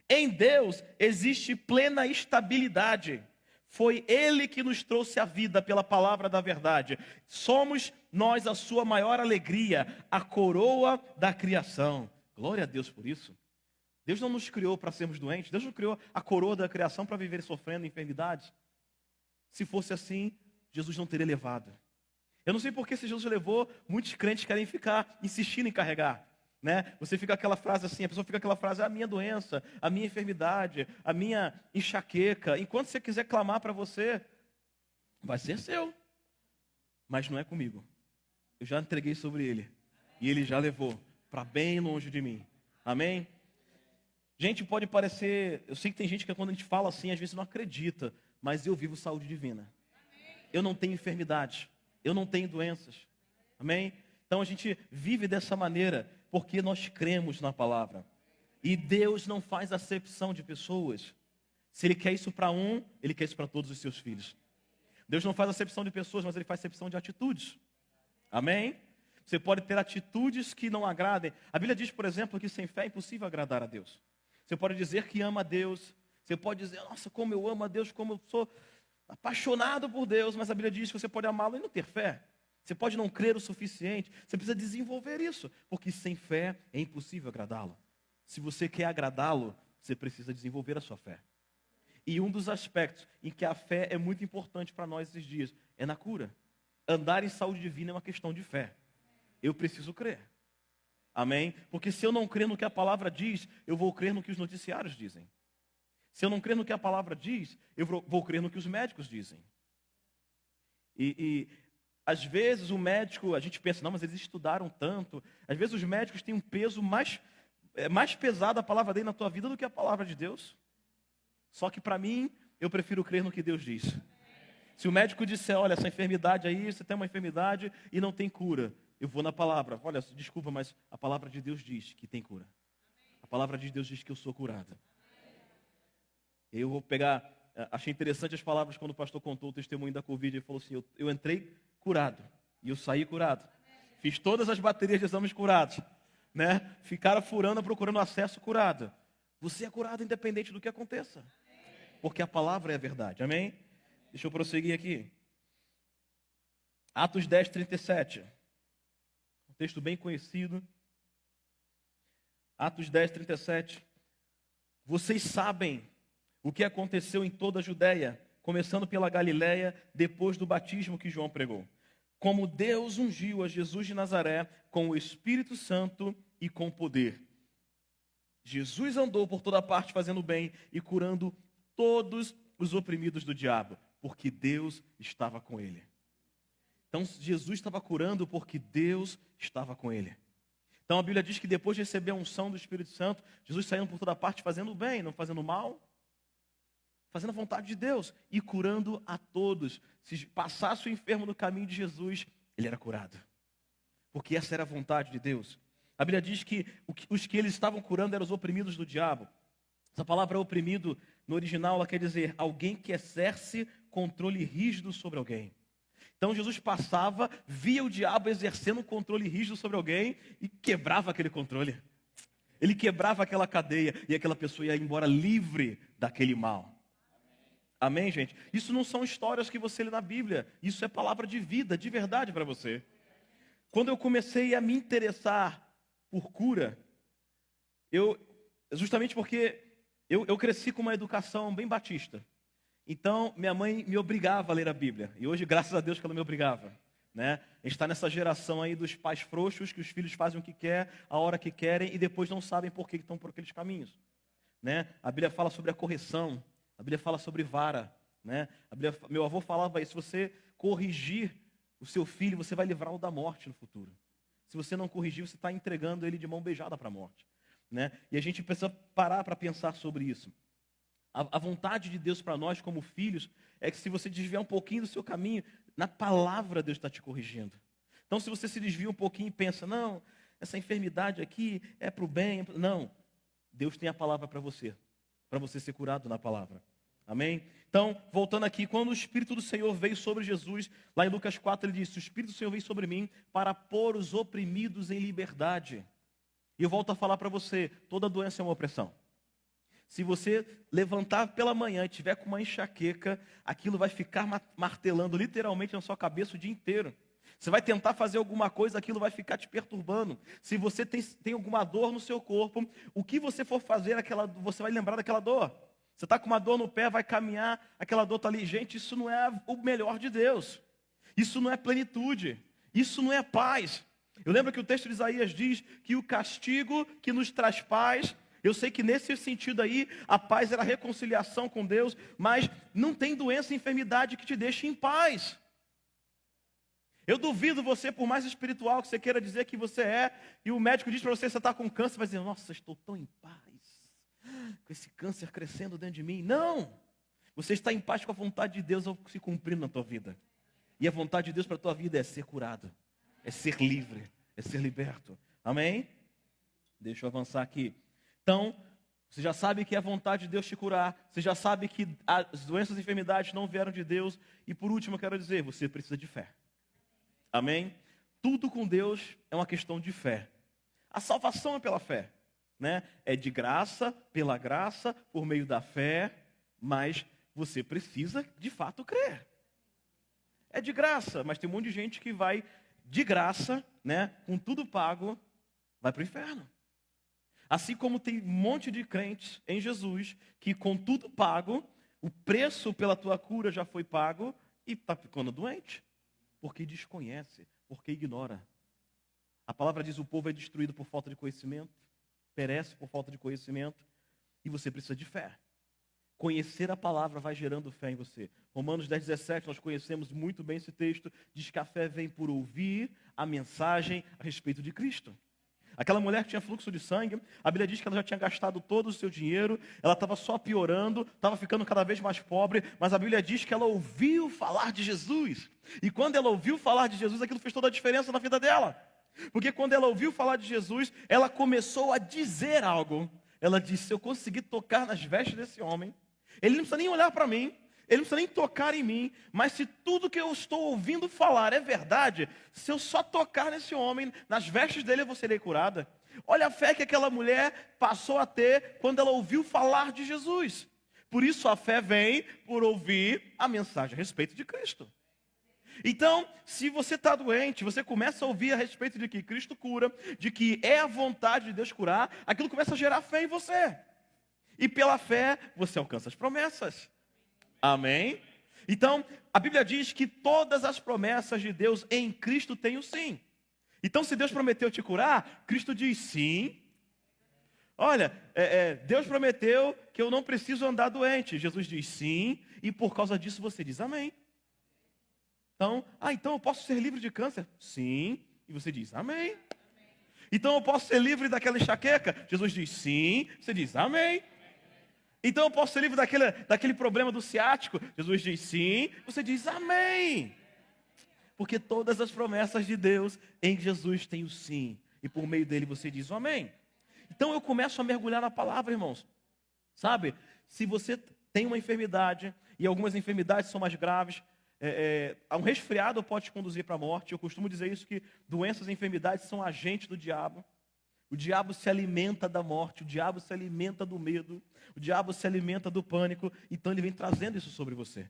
Em Deus existe plena estabilidade. Foi Ele que nos trouxe a vida pela palavra da verdade. Somos nós a sua maior alegria, a coroa da criação. Glória a Deus por isso. Deus não nos criou para sermos doentes. Deus não criou a coroa da criação para viver sofrendo enfermidades. Se fosse assim, Jesus não teria levado. Eu não sei por que se Jesus levou, muitos crentes querem ficar insistindo em carregar. Né? Você fica aquela frase assim, a pessoa fica aquela frase: a minha doença, a minha enfermidade, a minha enxaqueca. Enquanto você quiser clamar para você, vai ser seu. Mas não é comigo. Eu já entreguei sobre ele. E ele já levou para bem longe de mim. Amém? Gente, pode parecer... Eu sei que tem gente que quando a gente fala assim, às vezes não acredita. Mas eu vivo saúde divina. Eu não tenho enfermidade. Eu não tenho doenças. Amém? Então a gente vive dessa maneira porque nós cremos na palavra. E Deus não faz acepção de pessoas. Se Ele quer isso para um, Ele quer isso para todos os seus filhos. Deus não faz acepção de pessoas, mas Ele faz acepção de atitudes. Amém? Você pode ter atitudes que não agradem. A Bíblia diz, por exemplo, que sem fé é impossível agradar a Deus. Você pode dizer que ama a Deus. Você pode dizer: nossa, como eu amo a Deus, como eu sou apaixonado por Deus. Mas a Bíblia diz que você pode amá-lo e não ter fé. Você pode não crer o suficiente. Você precisa desenvolver isso. Porque sem fé é impossível agradá-lo. Se você quer agradá-lo, você precisa desenvolver a sua fé. E um dos aspectos em que a fé é muito importante para nós esses dias é na cura. Andar em saúde divina é uma questão de fé. Eu preciso crer. Amém? Porque se eu não crer no que a palavra diz, eu vou crer no que os noticiários dizem. Se eu não crer no que a palavra diz, eu vou crer no que os médicos dizem. E às vezes o médico, a gente pensa: não, mas eles estudaram tanto. Às vezes os médicos têm um peso mais pesado a palavra dele na tua vida do que a palavra de Deus. Só que para mim, eu prefiro crer no que Deus diz. Se o médico disser: olha, essa enfermidade aí, você tem uma enfermidade e não tem cura, eu vou na palavra. Olha, desculpa, mas a palavra de Deus diz que tem cura. A palavra de Deus diz que eu sou curada. Eu vou pegar, achei interessante as palavras quando o pastor contou o testemunho da Covid. Ele falou assim: eu entrei curado e eu saí curado. Fiz todas as baterias de exames curados, né? Ficaram furando, procurando acesso curado. Você é curado independente do que aconteça. Porque a palavra é a verdade. Amém? Deixa eu prosseguir aqui. Atos 10, 37. Um texto bem conhecido. Atos 10, 37. Vocês sabem o que aconteceu em toda a Judéia, começando pela Galiléia, depois do batismo que João pregou. Como Deus ungiu a Jesus de Nazaré com o Espírito Santo e com poder. Jesus andou por toda parte fazendo bem e curando todos os oprimidos do diabo, porque Deus estava com ele. Então Jesus estava curando porque Deus estava com ele. Então a Bíblia diz que depois de receber a unção do Espírito Santo, Jesus saiu por toda parte fazendo bem, não fazendo mal, fazendo a vontade de Deus e curando a todos. Se passasse o enfermo no caminho de Jesus, ele era curado, porque essa era a vontade de Deus. A Bíblia diz que os que eles estavam curando eram os oprimidos do diabo. Essa palavra oprimido, no original, ela quer dizer alguém que exerce controle rígido sobre alguém. Então Jesus passava, via o diabo exercendo um controle rígido sobre alguém e quebrava aquele controle. Ele quebrava aquela cadeia e aquela pessoa ia embora livre daquele mal. Amém, gente? Isso não são histórias que você lê na Bíblia. Isso é palavra de vida, de verdade para você. Quando eu comecei a me interessar por cura, justamente porque eu cresci com uma educação bem batista. Então, minha mãe me obrigava a ler a Bíblia. E hoje, graças a Deus que ela me obrigava. Né? A gente está nessa geração aí dos pais frouxos, que os filhos fazem o que quer, a hora que querem, e depois não sabem por que estão por aqueles caminhos. Né? A Bíblia fala sobre a correção. A Bíblia fala sobre vara. Né? Meu avô falava isso: se você corrigir o seu filho, você vai livrá-lo da morte no futuro. Se você não corrigir, você está entregando ele de mão beijada para a morte. Né? E a gente precisa parar para pensar sobre isso. A vontade de Deus para nós como filhos é que se você desviar um pouquinho do seu caminho, na palavra Deus está te corrigindo. Então se você se desvia um pouquinho e pensa, não, essa enfermidade aqui é para o bem. Não, Deus tem a palavra para você ser curado na palavra. Amém? Então, voltando aqui, quando o Espírito do Senhor veio sobre Jesus, lá em Lucas 4 ele disse, o Espírito do Senhor veio sobre mim para pôr os oprimidos em liberdade. E eu volto a falar para você, toda doença é uma opressão. Se você levantar pela manhã e tiver com uma enxaqueca, aquilo vai ficar martelando literalmente na sua cabeça o dia inteiro. Você vai tentar fazer alguma coisa, aquilo vai ficar te perturbando. Se você tem alguma dor no seu corpo, o que você for fazer, você vai lembrar daquela dor. Você está com uma dor no pé, vai caminhar, aquela dor está ali. Gente, isso não é o melhor de Deus. Isso não é plenitude. Isso não é paz. Eu lembro que o texto de Isaías diz que o castigo que nos traz paz. Eu sei que nesse sentido aí, a paz era a reconciliação com Deus, mas não tem doença e enfermidade que te deixe em paz. Eu duvido você, por mais espiritual que você queira dizer que você é, e o médico diz para você está com câncer, você vai dizer, nossa, estou tão em paz, com esse câncer crescendo dentro de mim. Não! Você está em paz com a vontade de Deus ao se cumprindo na tua vida. E a vontade de Deus para a tua vida é ser curado, é ser livre, é ser liberto. Amém? Deixa eu avançar aqui. Então, você já sabe que é a vontade de Deus te curar. Você já sabe que as doenças e enfermidades não vieram de Deus. E por último, eu quero dizer, você precisa de fé. Amém? Tudo com Deus é uma questão de fé. A salvação é pela fé, né? É de graça, pela graça, por meio da fé. Mas você precisa, de fato, crer. É de graça, mas tem um monte de gente que vai de graça, né? Com tudo pago, vai para o inferno. Assim como tem um monte de crentes em Jesus que com tudo pago, o preço pela tua cura já foi pago e está ficando doente. Porque desconhece, porque ignora. A palavra diz, o povo é destruído por falta de conhecimento, perece por falta de conhecimento, e você precisa de fé. Conhecer a palavra vai gerando fé em você. Romanos 10:17, nós conhecemos muito bem esse texto, diz que a fé vem por ouvir a mensagem a respeito de Cristo. Aquela mulher que tinha fluxo de sangue, a Bíblia diz que ela já tinha gastado todo o seu dinheiro, ela estava só piorando, estava ficando cada vez mais pobre, mas a Bíblia diz que ela ouviu falar de Jesus. E quando ela ouviu falar de Jesus, aquilo fez toda a diferença na vida dela. Porque quando ela ouviu falar de Jesus, ela começou a dizer algo. Ela disse, se eu conseguir tocar nas vestes desse homem, ele não precisa nem olhar para mim, ele não precisa nem tocar em mim, mas se tudo que eu estou ouvindo falar é verdade, se eu só tocar nesse homem, nas vestes dele, eu serei curada. Olha a fé que aquela mulher passou a ter quando ela ouviu falar de Jesus. Por isso a fé vem por ouvir a mensagem a respeito de Cristo. Então, se você está doente, você começa a ouvir a respeito de que Cristo cura, de que é a vontade de Deus curar, aquilo começa a gerar fé em você. E pela fé, você alcança as promessas. Amém? Então, a Bíblia diz que todas as promessas de Deus em Cristo têm o sim. Então, se Deus prometeu te curar, Cristo diz sim. Olha, Deus prometeu que eu não preciso andar doente. Jesus diz sim, e por causa disso você diz amém. Então eu posso ser livre de câncer? Sim, e você diz amém. Então eu posso ser livre daquela enxaqueca? Jesus diz sim, você diz amém. Então eu posso ser livre daquele problema do ciático? Jesus diz sim, você diz amém. Porque todas as promessas de Deus em Jesus têm o sim. E por meio dele você diz o amém. Então eu começo a mergulhar na palavra, irmãos. Sabe, se você tem uma enfermidade, e algumas enfermidades são mais graves, um resfriado pode te conduzir para a morte. Eu costumo dizer isso, que doenças e enfermidades são agentes do diabo. O diabo se alimenta da morte, o diabo se alimenta do medo, o diabo se alimenta do pânico, então ele vem trazendo isso sobre você.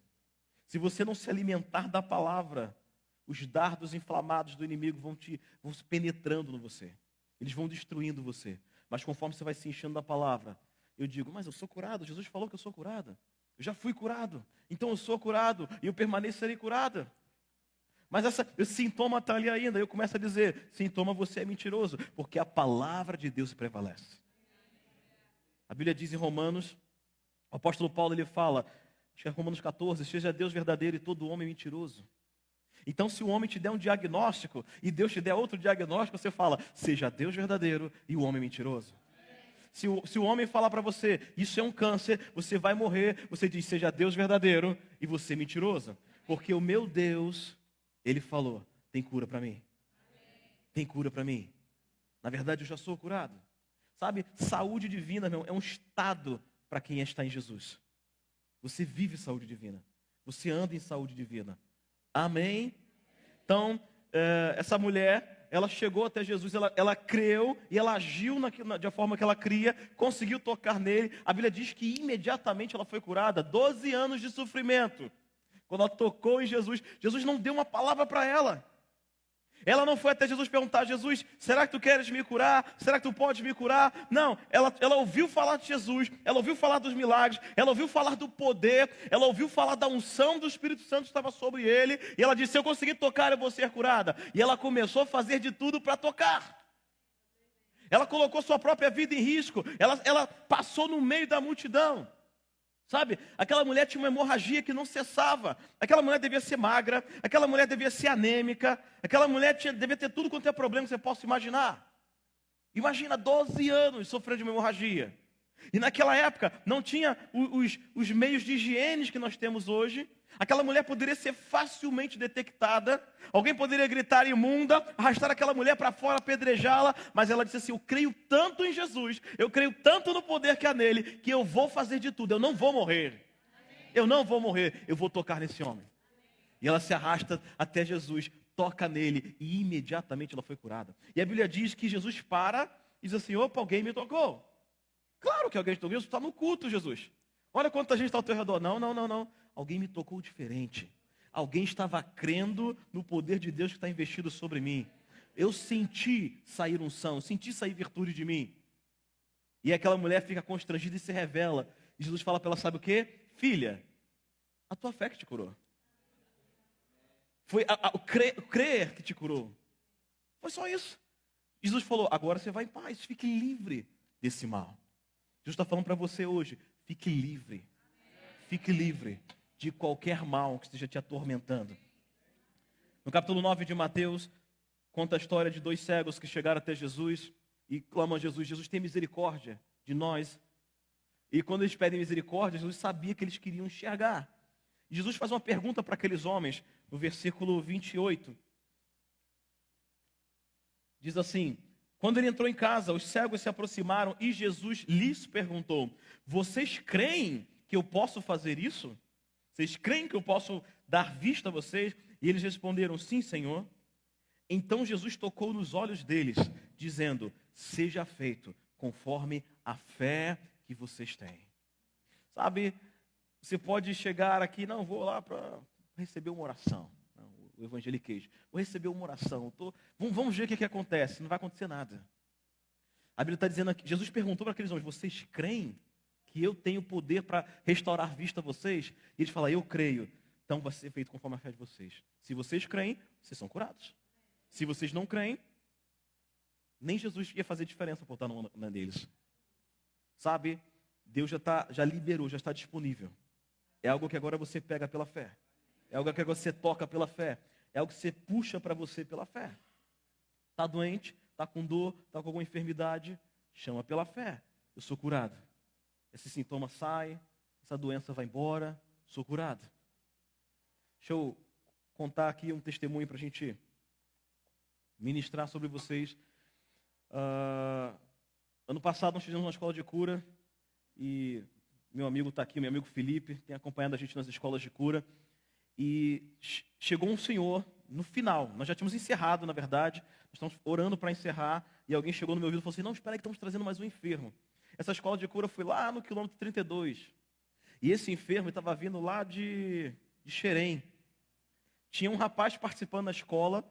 Se você não se alimentar da palavra, os dardos inflamados do inimigo vão se penetrando no você. Eles vão destruindo você. Mas conforme você vai se enchendo da palavra, eu digo, mas eu sou curado, Jesus falou que eu sou curado. Eu já fui curado, então eu sou curado e eu permanecerei curada. Mas esse sintoma está ali ainda. Eu começo a dizer, sintoma, você é mentiroso, porque a palavra de Deus prevalece. A Bíblia diz em Romanos, o apóstolo Paulo ele fala, acho que é Romanos 14, seja Deus verdadeiro e todo homem mentiroso. Então se o homem te der um diagnóstico e Deus te der outro diagnóstico, você fala, seja Deus verdadeiro e o homem mentiroso. Se o homem falar para você, isso é um câncer, você vai morrer, você diz, seja Deus verdadeiro e você mentiroso. Porque o meu Deus, Ele falou, tem cura para mim. Tem cura para mim. Na verdade, eu já sou curado. Sabe, saúde divina, meu, é um estado para quem está em Jesus. Você vive saúde divina. Você anda em saúde divina. Amém? Então, essa mulher, ela chegou até Jesus, ela creu e ela agiu da forma que ela cria, conseguiu tocar nele. A Bíblia diz que imediatamente ela foi curada. 12 anos de sofrimento. Quando ela tocou em Jesus, Jesus não deu uma palavra para ela. Ela não foi até Jesus perguntar, Jesus, será que tu queres me curar? Será que tu podes me curar? Não, ela ouviu falar de Jesus, ela ouviu falar dos milagres, ela ouviu falar do poder, ela ouviu falar da unção do Espírito Santo que estava sobre ele, e ela disse, se eu conseguir tocar, eu vou ser curada. E ela começou a fazer de tudo para tocar. Ela colocou sua própria vida em risco, ela passou no meio da multidão. Sabe, aquela mulher tinha uma hemorragia que não cessava. Aquela mulher devia ser magra, aquela mulher devia ser anêmica, aquela mulher devia ter tudo quanto é problema que você possa imaginar. Imagina 12 anos sofrendo de uma hemorragia. E naquela época não tinha os meios de higiene que nós temos hoje. Aquela mulher poderia ser facilmente detectada. Alguém poderia gritar imunda, arrastar aquela mulher para fora, apedrejá-la. Mas ela disse assim, eu creio tanto em Jesus, eu creio tanto no poder que há nele, que eu vou fazer de tudo, eu não vou morrer. Eu não vou morrer, eu vou tocar nesse homem. E ela se arrasta até Jesus, toca nele e imediatamente ela foi curada. E a Bíblia diz que Jesus para e diz assim, opa, alguém me tocou. Claro que alguém te tocou, isso está no culto, Jesus. Olha quanta gente está ao teu redor. Não. Alguém me tocou diferente. Alguém estava crendo no poder de Deus que está investido sobre mim. Eu senti sair unção, senti sair virtude de mim. E aquela mulher fica constrangida e se revela. E Jesus fala para ela, sabe o quê? Filha, a tua fé que te curou. Foi o crer que te curou. Foi só isso. Jesus falou, agora você vai em paz, fique livre desse mal. Jesus está falando para você hoje, fique livre. Fique livre de qualquer mal que esteja te atormentando. No capítulo 9 de Mateus, conta a história de 2 cegos que chegaram até Jesus e clamam a Jesus, Jesus tem misericórdia de nós. E quando eles pedem misericórdia, Jesus sabia que eles queriam enxergar. E Jesus faz uma pergunta para aqueles homens, no versículo 28. Diz assim, quando ele entrou em casa, os cegos se aproximaram e Jesus lhes perguntou, vocês creem que eu posso fazer isso? Vocês creem que eu posso dar vista a vocês? E eles responderam, sim, Senhor. Então Jesus tocou nos olhos deles, dizendo, seja feito conforme a fé que vocês têm. Sabe, você pode chegar aqui, não, vou lá para receber uma oração. O evangeliquez. Vou receber uma oração. Vamos ver o que acontece. Não vai acontecer nada. A Bíblia está dizendo aqui, Jesus perguntou para aqueles homens, vocês creem que eu tenho poder para restaurar vista a vocês? E eles falam, eu creio. Então vai ser feito conforme a fé de vocês. Se vocês creem, vocês são curados. Se vocês não creem, nem Jesus ia fazer diferença por estar no mão deles. Sabe, Deus já liberou, já está disponível. É algo que agora você pega pela fé. É algo que você toca pela fé. É algo que você puxa para você pela fé. Está doente, está com dor, está com alguma enfermidade, chama pela fé. Eu sou curado. Esse sintoma sai, essa doença vai embora, sou curado. Deixa eu contar aqui um testemunho para a gente ministrar sobre vocês. Ano passado nós fizemos uma escola de cura e meu amigo está aqui, meu amigo Felipe, tem acompanhado a gente nas escolas de cura. E chegou um senhor no final, nós já tínhamos encerrado, na verdade, nós estamos orando para encerrar, e alguém chegou no meu ouvido e falou assim, não, espera aí que estamos trazendo mais um enfermo. Essa escola de cura foi lá no quilômetro 32, e esse enfermo estava vindo lá de Xerém. Tinha um rapaz participando da escola,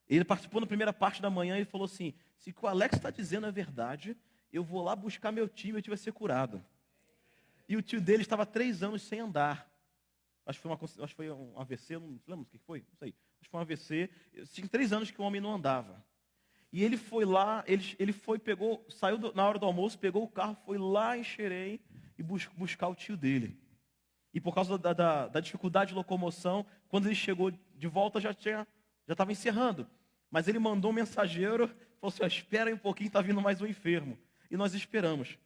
ele participou na primeira parte da manhã e falou assim, se o que o Alex está dizendo é verdade, eu vou lá buscar meu tio vai ser curado. E o tio dele estava 3 anos sem andar. Acho que foi um AVC, não lembro o que foi, não sei. Acho que foi um AVC. Tinha 3 anos que o homem não andava. E ele foi lá, saiu na hora do almoço, pegou o carro, foi lá em Xerém e buscar o tio dele. E por causa da dificuldade de locomoção, quando ele chegou de volta já estava encerrando. Mas ele mandou um mensageiro, falou assim, espera aí um pouquinho, está vindo mais um enfermo. E nós esperamos.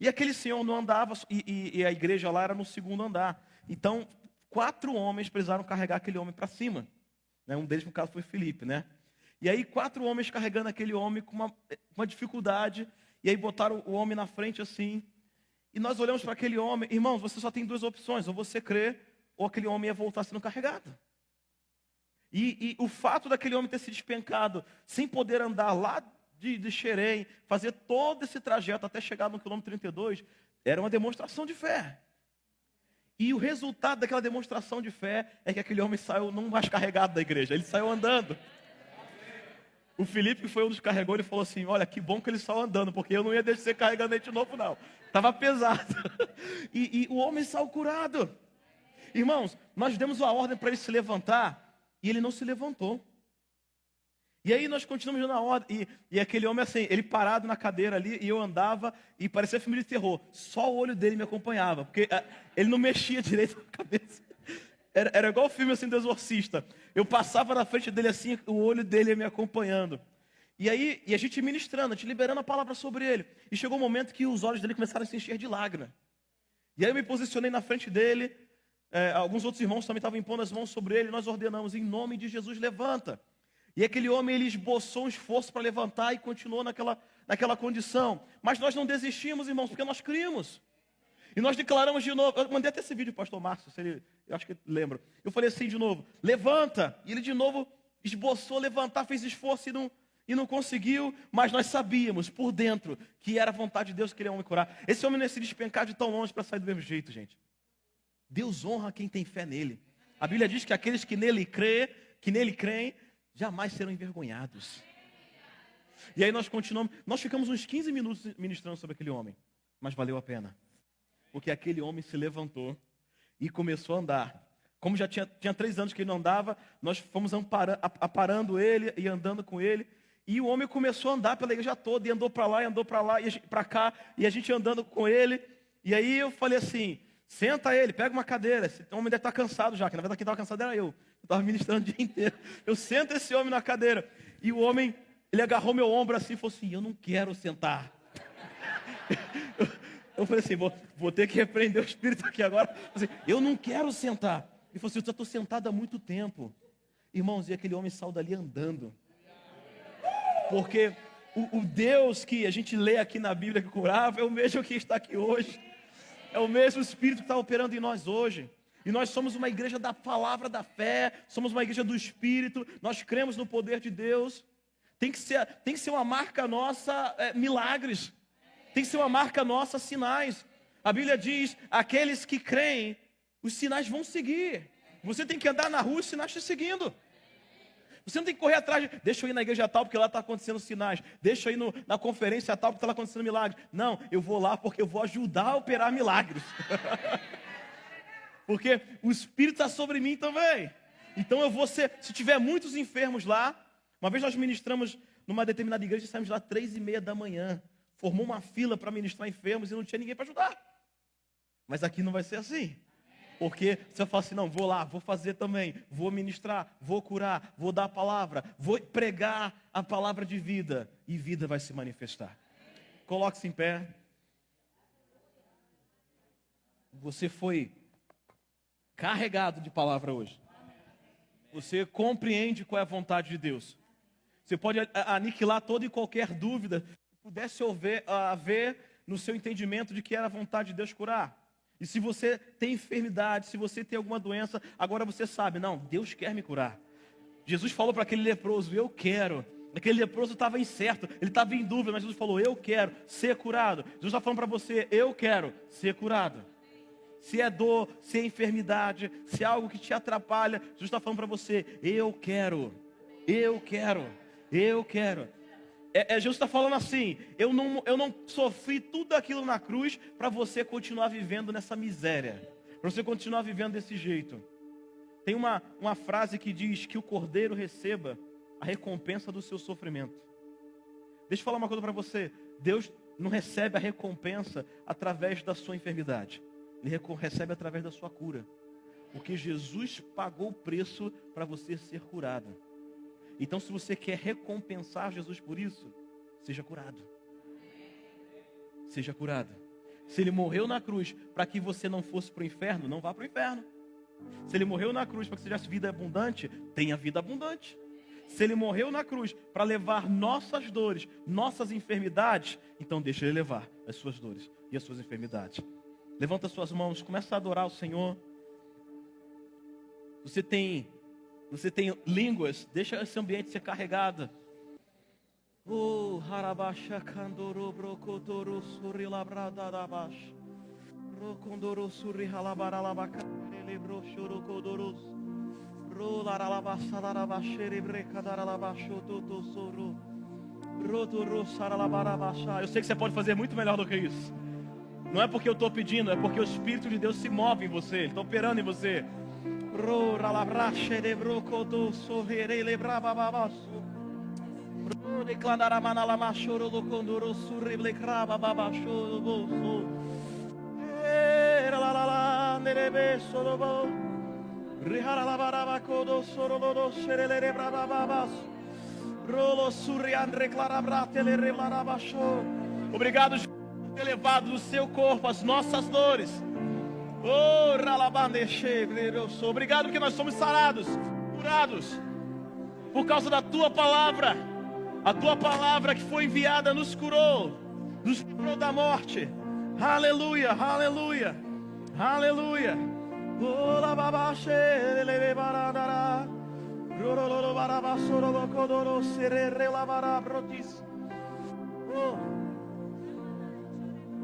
E aquele senhor não andava, e a igreja lá era no segundo andar. Então, 4 homens precisaram carregar aquele homem para cima. Né? Um deles, no caso, foi Felipe, né? E aí 4 homens carregando aquele homem com uma dificuldade. E aí botaram o homem na frente assim. E nós olhamos para aquele homem. Irmãos, você só tem 2 opções. Ou você crê, ou aquele homem ia voltar sendo carregado. E o fato daquele homem ter se despencado, sem poder andar lá de Xerém, fazer todo esse trajeto até chegar no quilômetro 32, era uma demonstração de fé. E o resultado daquela demonstração de fé é que aquele homem saiu não mais carregado da igreja, ele saiu andando. O Felipe, que foi um dos que carregou, ele falou assim, olha, que bom que ele saiu andando, porque eu não ia descer carregando ele de novo, não. Estava pesado. E o homem saiu curado. Irmãos, nós demos uma ordem para ele se levantar, e ele não se levantou. E aí nós continuamos na ordem, e aquele homem assim, ele parado na cadeira ali, e eu andava, e parecia filme de terror. Só o olho dele me acompanhava, porque ele não mexia direito na cabeça. Era igual o filme assim do Exorcista. Eu passava na frente dele assim, o olho dele ia me acompanhando. E aí, a gente ministrando, a gente liberando a palavra sobre ele. E chegou um momento que os olhos dele começaram a se encher de lágrimas. E aí eu me posicionei na frente dele, alguns outros irmãos também estavam impondo as mãos sobre ele, e nós ordenamos, em nome de Jesus, levanta. E aquele homem, ele esboçou um esforço para levantar e continuou naquela condição. Mas nós não desistimos, irmãos, porque nós crimos. E nós declaramos de novo, eu mandei até esse vídeo, pastor Márcio, eu acho que lembra. Eu falei assim de novo, levanta. E ele de novo esboçou levantar, fez esforço e não conseguiu. Mas nós sabíamos por dentro que era a vontade de Deus que aquele homem curar. Esse homem não ia se despencar de tão longe para sair do mesmo jeito, gente. Deus honra quem tem fé nele. A Bíblia diz que aqueles que nele creem, jamais serão envergonhados. E aí nós continuamos, nós ficamos uns 15 minutos ministrando sobre aquele homem, mas valeu a pena, porque aquele homem se levantou e começou a andar. Como já tinha 3 anos que ele não andava, nós fomos aparando ele e andando com ele, e o homem começou a andar pela igreja toda, e andou para lá, e para cá, e a gente andando com ele. E aí eu falei assim, senta ele, pega uma cadeira, esse homem deve estar cansado já, que na verdade quem estava cansado era eu estava ministrando o dia inteiro. Eu sento esse homem na cadeira, e o homem, ele agarrou meu ombro assim e falou assim, eu não quero sentar. Eu falei assim, vou ter que repreender o espírito aqui agora. Eu não quero sentar. Ele falou assim, eu já estou sentado há muito tempo. Irmãos, e aquele homem saiu dali andando. Porque o Deus que a gente lê aqui na Bíblia que curava é o mesmo que está aqui hoje. É o mesmo Espírito que está operando em nós hoje. E nós somos uma igreja da palavra da fé, somos uma igreja do Espírito, nós cremos no poder de Deus. Tem que ser uma marca nossa, milagres. Tem que ser uma marca nossa, sinais. A Bíblia diz, aqueles que creem, os sinais vão seguir. Você tem que andar na rua e os sinais te seguindo. Você não tem que correr atrás deixa eu ir na igreja tal porque lá está acontecendo sinais. Deixa eu ir na conferência tal porque está acontecendo milagres. Não, eu vou lá porque eu vou ajudar a operar milagres. Porque o Espírito está sobre mim também. Então eu vou ser, se tiver muitos enfermos lá, uma vez nós ministramos numa determinada igreja, saímos lá 3:30 da manhã. Formou uma fila para ministrar enfermos e não tinha ninguém para ajudar. Mas aqui não vai ser assim. Porque você fala assim, não, vou lá, vou fazer também, vou ministrar, vou curar, vou dar a palavra, vou pregar a palavra de vida e vida vai se manifestar. Coloque-se em pé. Você foi carregado de palavra hoje. Você compreende qual é a vontade de Deus. Você pode aniquilar toda e qualquer dúvida que pudesse haver no seu entendimento de que era a vontade de Deus curar. E se você tem enfermidade, se você tem alguma doença, agora você sabe, não, Deus quer me curar. Jesus falou para aquele leproso, eu quero. Aquele leproso estava incerto, ele estava em dúvida, mas Jesus falou, eu quero ser curado. Jesus está falando para você, eu quero ser curado. Se é dor, se é enfermidade, se é algo que te atrapalha, Jesus está falando para você, eu quero. Jesus está falando assim, eu não sofri tudo aquilo na cruz para você continuar vivendo nessa miséria, para você continuar vivendo desse jeito. Tem uma frase que diz que o cordeiro receba a recompensa do seu sofrimento. Deixa eu falar uma coisa para você, Deus não recebe a recompensa através da sua enfermidade, Ele recebe através da sua cura, porque Jesus pagou o preço para você ser curado. Então, se você quer recompensar Jesus por isso, seja curado. Seja curado. Se Ele morreu na cruz para que você não fosse para o inferno, não vá para o inferno. Se Ele morreu na cruz para que você tivesse vida abundante, tenha vida abundante. Se Ele morreu na cruz para levar nossas dores, nossas enfermidades, então deixa Ele levar as suas dores e as suas enfermidades. Levanta suas mãos, começa a adorar o Senhor. Você tem línguas, deixa esse ambiente ser carregado. Oh, harabasha kandoro brokotoro suri labrada dabash. Rokondoro suri halabaralabaka lebro shorokodoros. Ro laralabasa larabashere brekadalalabasho toto soro. Rotoro saralabarabasha. Eu sei que você pode fazer muito melhor do que isso. Não é porque eu estou pedindo, é porque o Espírito de Deus se move em você, Ele está operando em você. Ro ralabrashe lebrokodo sorrere lebrabababaso. Declarará manalama choro locondoro surrible craba baba choro bolso. Era la la la nerebe sorobo. Rihara la baraba codo sorolo serele braba babas. Rolo surriandre clarabrate le relaraba show. Obrigado, Jesus, por ter levado no seu corpo as nossas dores. Oh, ralabande chebre, eu sou. Obrigado porque nós somos sarados, curados por causa da tua palavra. A tua palavra que foi enviada nos curou da morte. Aleluia, aleluia, aleluia.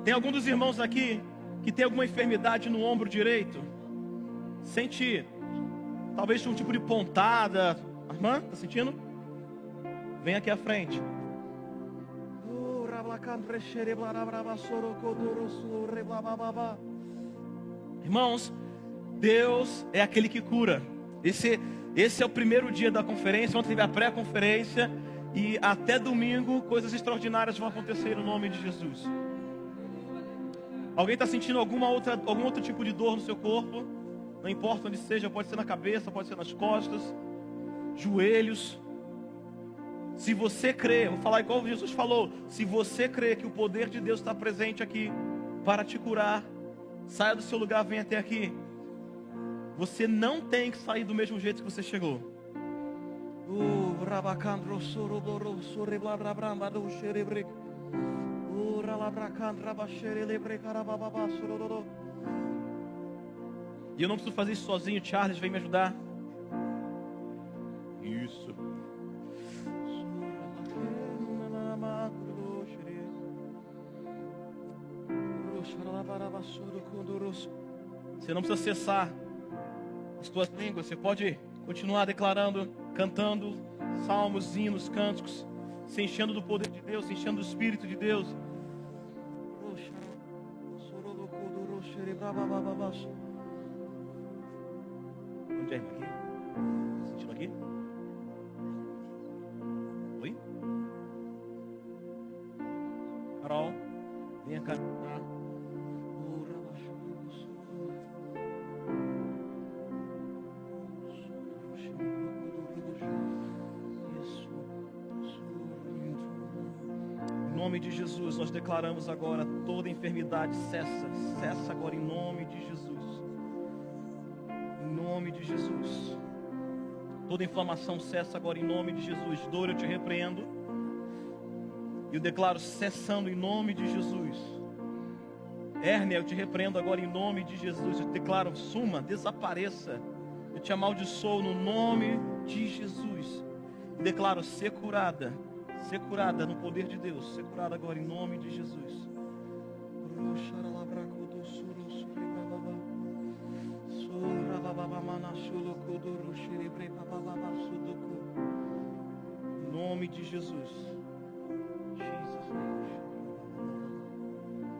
Tem algum dos irmãos aqui que tem alguma enfermidade no ombro direito? Sente talvez um tipo de pontada. Irmã, tá sentindo? Vem aqui à frente. Irmãos, Deus é aquele que cura. Esse é o primeiro dia da conferência. Ontem teve a pré-conferência. E até domingo, coisas extraordinárias vão acontecer no nome de Jesus. Alguém está sentindo algum outro tipo de dor no seu corpo? Não importa onde seja, pode ser na cabeça, pode ser nas costas, joelhos. Se você crê, vou falar igual Jesus falou, se você crê que o poder de Deus está presente aqui para te curar, saia do seu lugar, venha até aqui. Você não tem que sair do mesmo jeito que você chegou. E eu não preciso fazer isso sozinho, Charles vem me ajudar. Isso. Você não precisa cessar as tuas línguas. Você pode continuar declarando, cantando salmos, hinos, cânticos, se enchendo do poder de Deus, se enchendo do Espírito de Deus. Onde é, irmã? Aqui? Sentindo aqui? Oi? Carol, venha cá. Em nome de Jesus, nós declaramos agora toda enfermidade cessa agora em nome de Jesus. Em nome de Jesus. Toda inflamação cessa agora em nome de Jesus. Dor eu te repreendo. E eu declaro cessando em nome de Jesus. Hérnia eu te repreendo agora em nome de Jesus. Eu declaro suma, desapareça. Eu te amaldiçoo no nome de Jesus. E declaro ser curada no poder de Deus. Ser curada agora em nome de Jesus. Em nome de Jesus.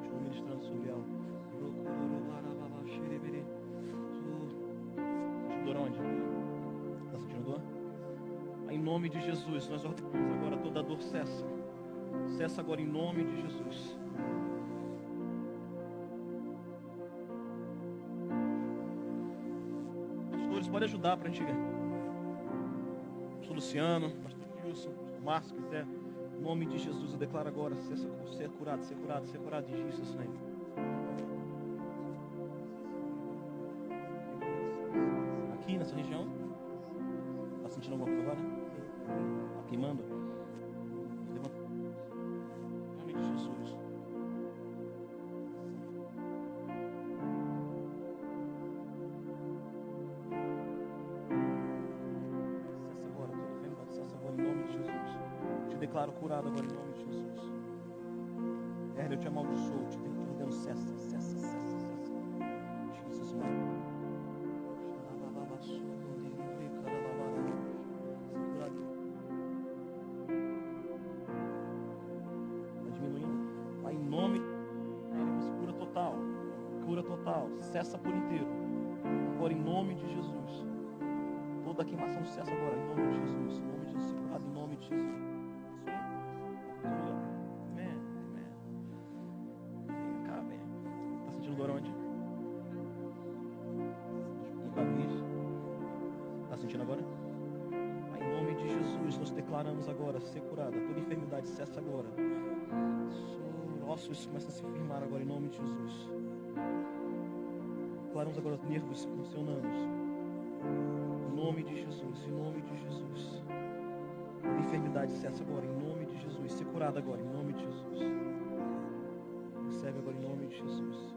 Estou ministrando sobre ela. Dor onde? Está sentindo dor? Em nome de Jesus, nós ordenamos agora toda dor cessa. Cessa agora em nome de Jesus. Pastores, pode ajudar para a gente. Pastor Luciano, Pastor Wilson, Pastor Márcio, se quiser. Em nome de Jesus, eu declaro agora, ser curado, em Jesus' name. nessa região? Está sentindo alguma coisa agora? Está queimando? Levanta. Em nome de Jesus. Cessa agora, toda enfermidade, cessa agora em nome de Jesus. Te declaro curado agora em nome de Jesus. Eu te amaldiçoo, te ordeno, cessa. Jesus, mano. Está diminuindo. Pai, em nome de cura total. Cura total. Cessa por inteiro. Agora em nome de Jesus. Toda queimação cessa agora em nome de Jesus. Em nome de Jesus. Curado em nome de Jesus. Amém. Vem cá, vem. Está sentindo dor onde? No cabeça. Está sentindo agora? Pai, em nome de Jesus, nós declaramos agora ser curada. Toda enfermidade cessa agora. Ossos começam a se firmar agora em nome de Jesus. Declaramos agora os nervos funcionando. Em nome de Jesus, em nome de Jesus. Toda enfermidade cessa agora em nome de Jesus. Ser curada agora em nome de Jesus. Recebe agora em nome de Jesus.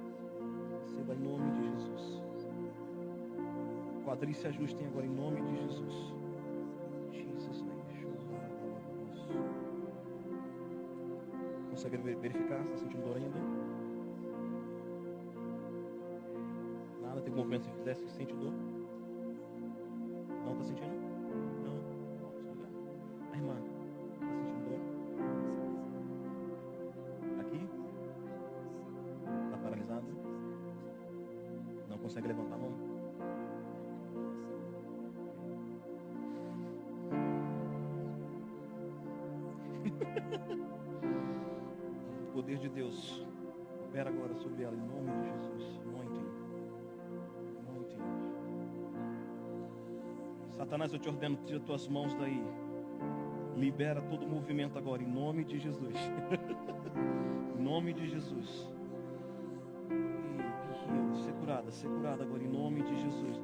Receba em nome de Jesus. Quadris se ajustem agora em nome de Jesus. Jesus name. Consegue verificar? Está sentindo dor ainda? Nada? Tem algum movimento se fizesse que sente dor? Não está sentindo? Não. A irmã, está sentindo dor? Aqui? Está paralisado? Não consegue levantar a mão? O poder de Deus opera agora sobre ela em nome de Jesus. Anointing. Satanás, eu te ordeno, tira tuas mãos daí. Libera todo o movimento agora em nome de Jesus. Em nome de Jesus. Ser curada agora em nome de Jesus.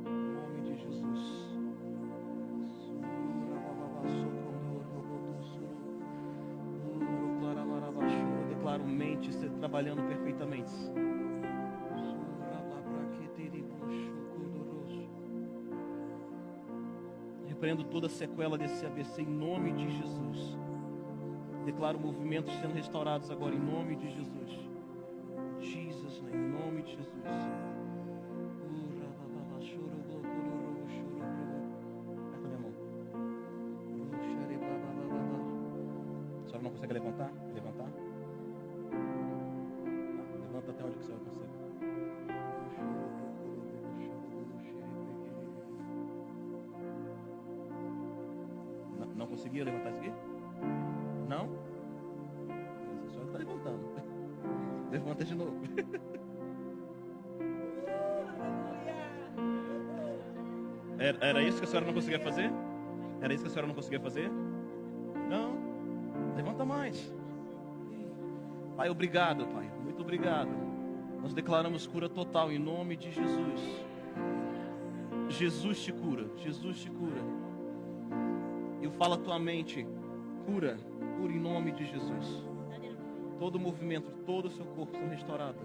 Em nome de Jesus. Eu declaro mente ser trabalhando perfeitamente. Repreendo toda a sequela desse ABC em nome de Jesus. Declaro movimentos sendo restaurados agora em nome de Jesus. Jesus, em nome de Jesus. Aperta minha mão. A senhora não consegue levantar? Levantar? Tá. Levanta até onde que a senhora consegue. Não conseguia levantar isso aqui? Não? A senhora está levantando. Levanta de novo. Era isso que a senhora não conseguia fazer? Era isso que a senhora não conseguia fazer? Não. Levanta mais. Pai, obrigado, Pai. Muito obrigado. Nós declaramos cura total em nome de Jesus. Jesus te cura. Jesus te cura. Eu falo a tua mente. Cura. Cura em nome de Jesus. Todo o movimento, todo o seu corpo sendo restaurado.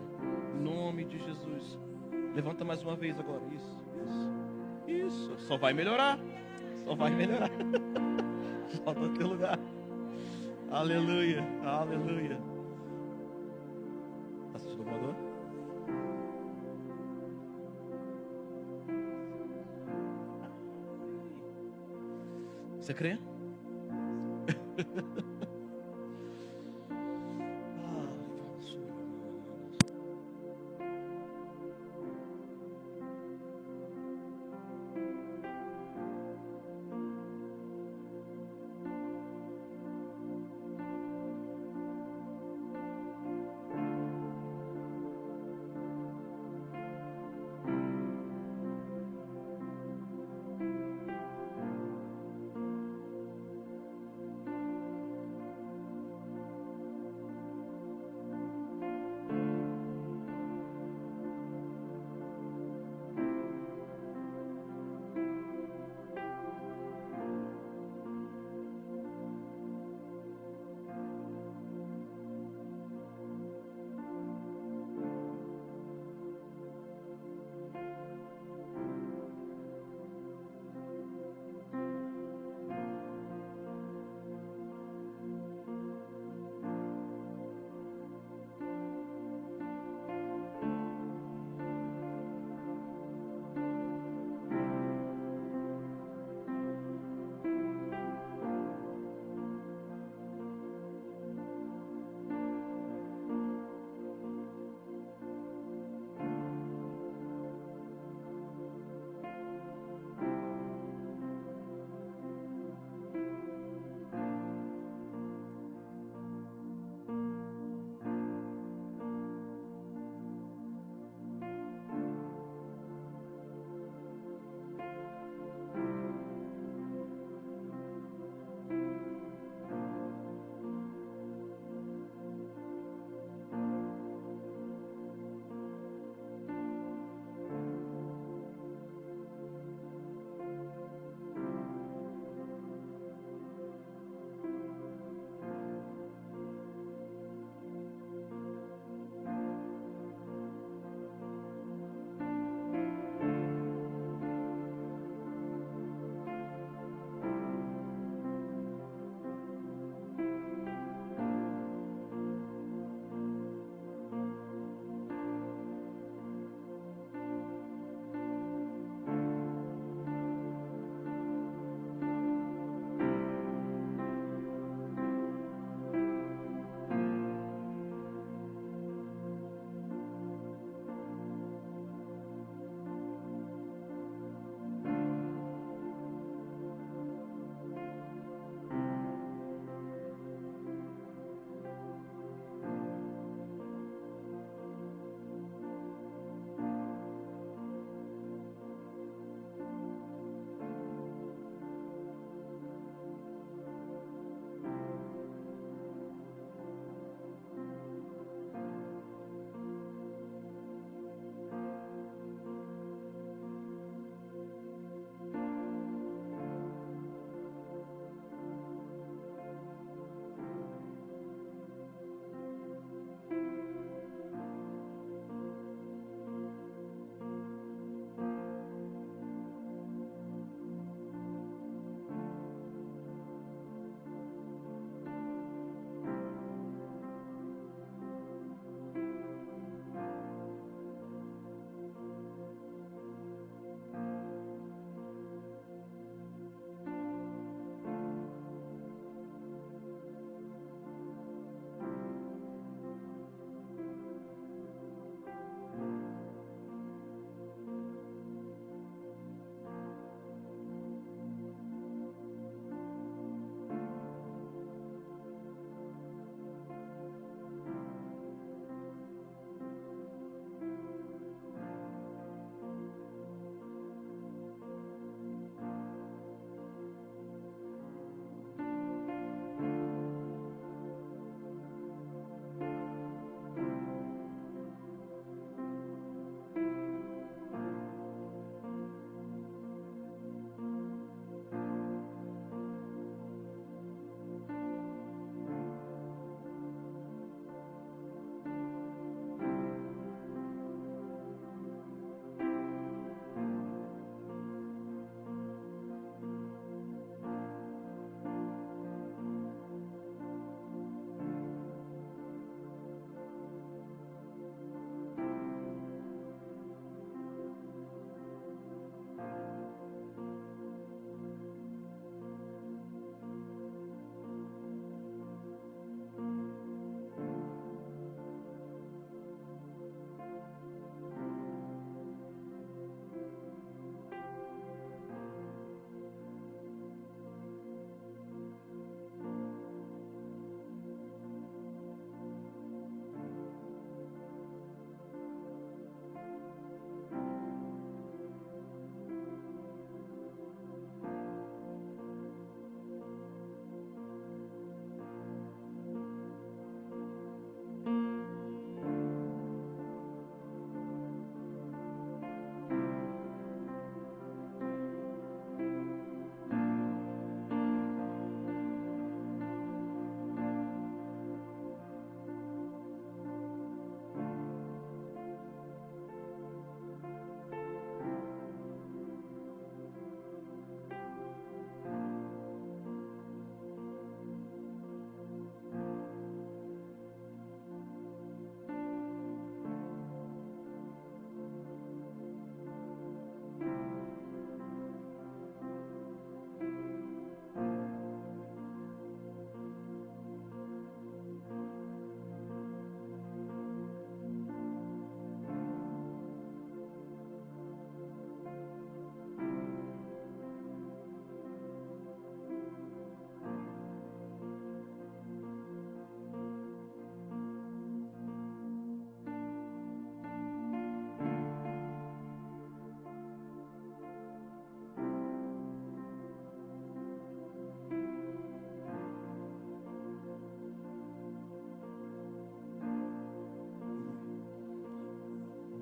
Em nome de Jesus. Levanta mais uma vez agora. Isso. Só vai melhorar. Volta ao teu lugar. Aleluia. Está sentindo alguma dor? Você crê?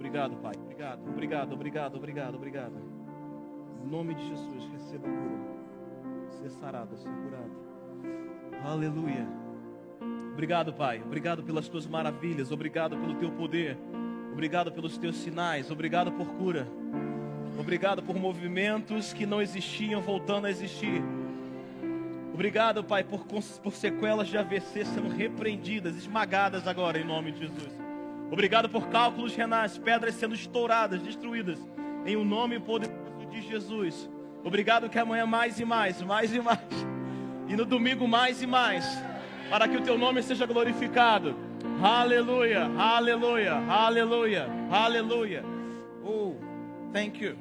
Obrigado, Pai. Obrigado, obrigado, obrigado, obrigado, obrigado. Em nome de Jesus, receba a cura. Ser sarado, ser curado. Aleluia. Obrigado, Pai. Obrigado pelas tuas maravilhas. Obrigado pelo teu poder. Obrigado pelos teus sinais. Obrigado por cura. Obrigado por movimentos que não existiam voltando a existir. Obrigado, Pai, por sequelas de AVC sendo repreendidas, esmagadas agora em nome de Jesus. Obrigado por cálculos renais, pedras sendo estouradas, destruídas em o nome poderoso de Jesus. Obrigado que amanhã mais e mais, mais e mais. E no domingo mais e mais, para que o teu nome seja glorificado. Aleluia, aleluia, aleluia, aleluia. Oh, thank you.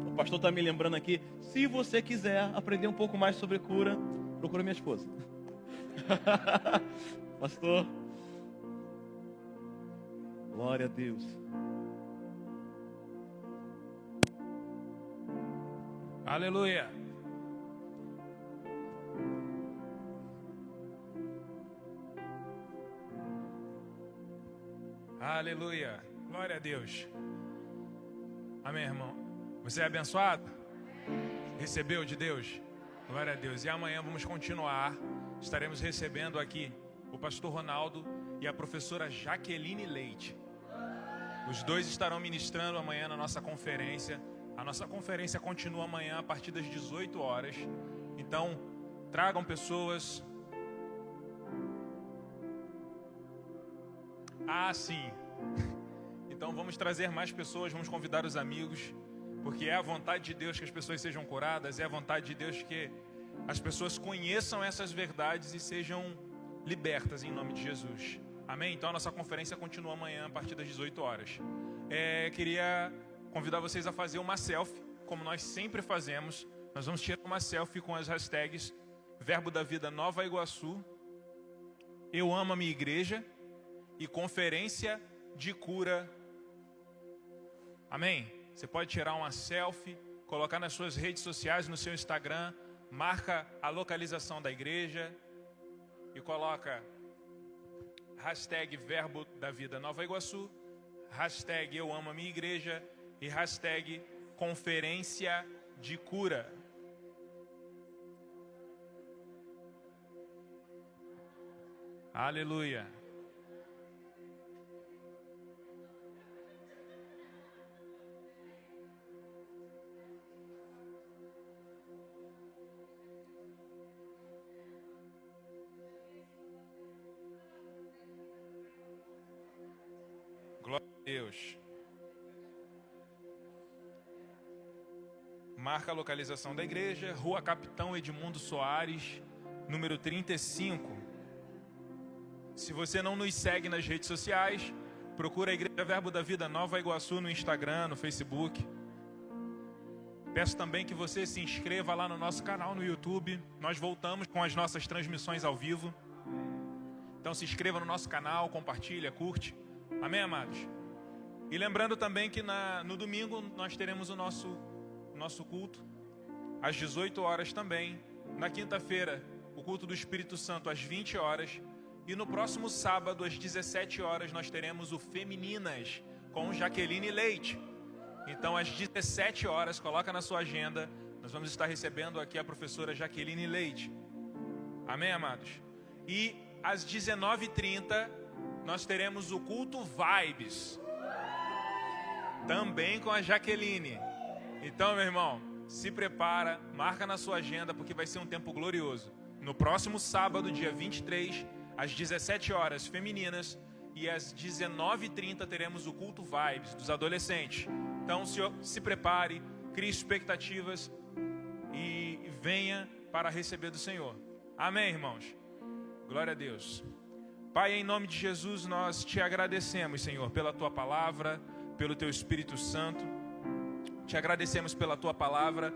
O pastor está me lembrando aqui, se você quiser aprender um pouco mais sobre cura, procura minha esposa. Pastor, glória a Deus. Aleluia. Aleluia. Glória a Deus. Amém, irmão. Você é abençoado? Recebeu de Deus? Glória a Deus. E amanhã vamos continuar. Estaremos recebendo aqui o pastor Ronaldo e a professora Jaqueline Leite. Os dois estarão ministrando amanhã na nossa conferência. A nossa conferência continua amanhã a partir das 18 horas. Então, tragam pessoas. Ah, sim. Então vamos trazer mais pessoas, vamos convidar os amigos, porque é a vontade de Deus que as pessoas sejam curadas, é a vontade de Deus que as pessoas conheçam essas verdades e sejam libertas em nome de Jesus. Amém? Então a nossa conferência continua amanhã a partir das 18 horas. Queria convidar vocês a fazer uma selfie, como nós sempre fazemos. Nós vamos tirar uma selfie com as hashtags Verbo da Vida Nova Iguaçu, Eu Amo a Minha Igreja e Conferência de Cura. Amém? Você pode tirar uma selfie, colocar nas suas redes sociais, no seu Instagram, marca a localização da igreja e coloca hashtag Verbo da Vida Nova Iguaçu, hashtag Eu Amo a Minha Igreja e hashtag Conferência de Cura. Aleluia. Glória a Deus. Marca a localização da igreja, Rua Capitão Edmundo Soares, número 35. Se você não nos segue nas redes sociais, procura a Igreja Verbo da Vida Nova Iguaçu no Instagram, no Facebook. Peço também que você se inscreva lá no nosso canal no YouTube. Nós voltamos com as nossas transmissões ao vivo. Então se inscreva no nosso canal, compartilha, curte. Amém, amados? E lembrando também que no domingo nós teremos o nosso culto, às 18 horas também. Na quinta-feira, o culto do Espírito Santo às 20 horas. E no próximo sábado, às 17 horas, nós teremos o Femininas com Jaqueline Leite. Então, às 17 horas, coloca na sua agenda, nós vamos estar recebendo aqui a professora Jaqueline Leite. Amém, amados? E às 19h30, nós teremos o culto Vibes, também com a Jaqueline. Então, meu irmão, se prepara, marca na sua agenda, porque vai ser um tempo glorioso. No próximo sábado, dia 23, às 17 horas, Femininas, e às 19h30 teremos o culto Vibes dos adolescentes. Então, se prepare, crie expectativas e venha para receber do Senhor. Amém, irmãos? Glória a Deus. Pai, em nome de Jesus, nós te agradecemos, Senhor, pela Tua palavra, pelo Teu Espírito Santo. Te agradecemos pela Tua palavra.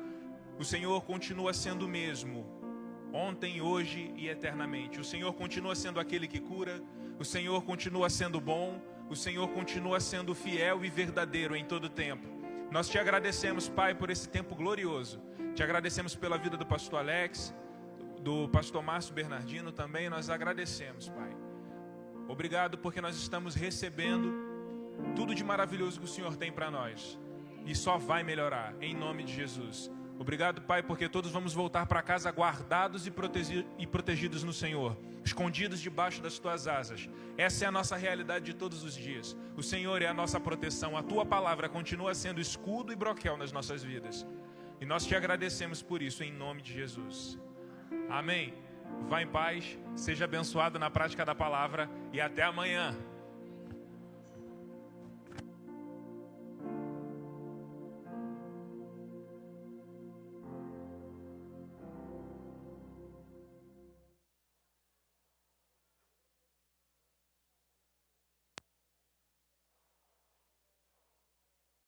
O Senhor continua sendo o mesmo, ontem, hoje e eternamente. O Senhor continua sendo aquele que cura. O Senhor continua sendo bom. O Senhor continua sendo fiel e verdadeiro em todo tempo. Nós te agradecemos, Pai, por esse tempo glorioso. Te agradecemos pela vida do pastor Alex, do pastor Márcio Bernardino também. Nós agradecemos, Pai. Obrigado porque nós estamos recebendo tudo de maravilhoso que o Senhor tem para nós. E só vai melhorar, em nome de Jesus. Obrigado, Pai, porque todos vamos voltar para casa guardados e protegidos no Senhor, escondidos debaixo das Tuas asas. Essa é a nossa realidade de todos os dias. O Senhor é a nossa proteção, a Tua palavra continua sendo escudo e broquel nas nossas vidas. E nós te agradecemos por isso, em nome de Jesus. Amém. Vá em paz, seja abençoado na prática da palavra e até amanhã.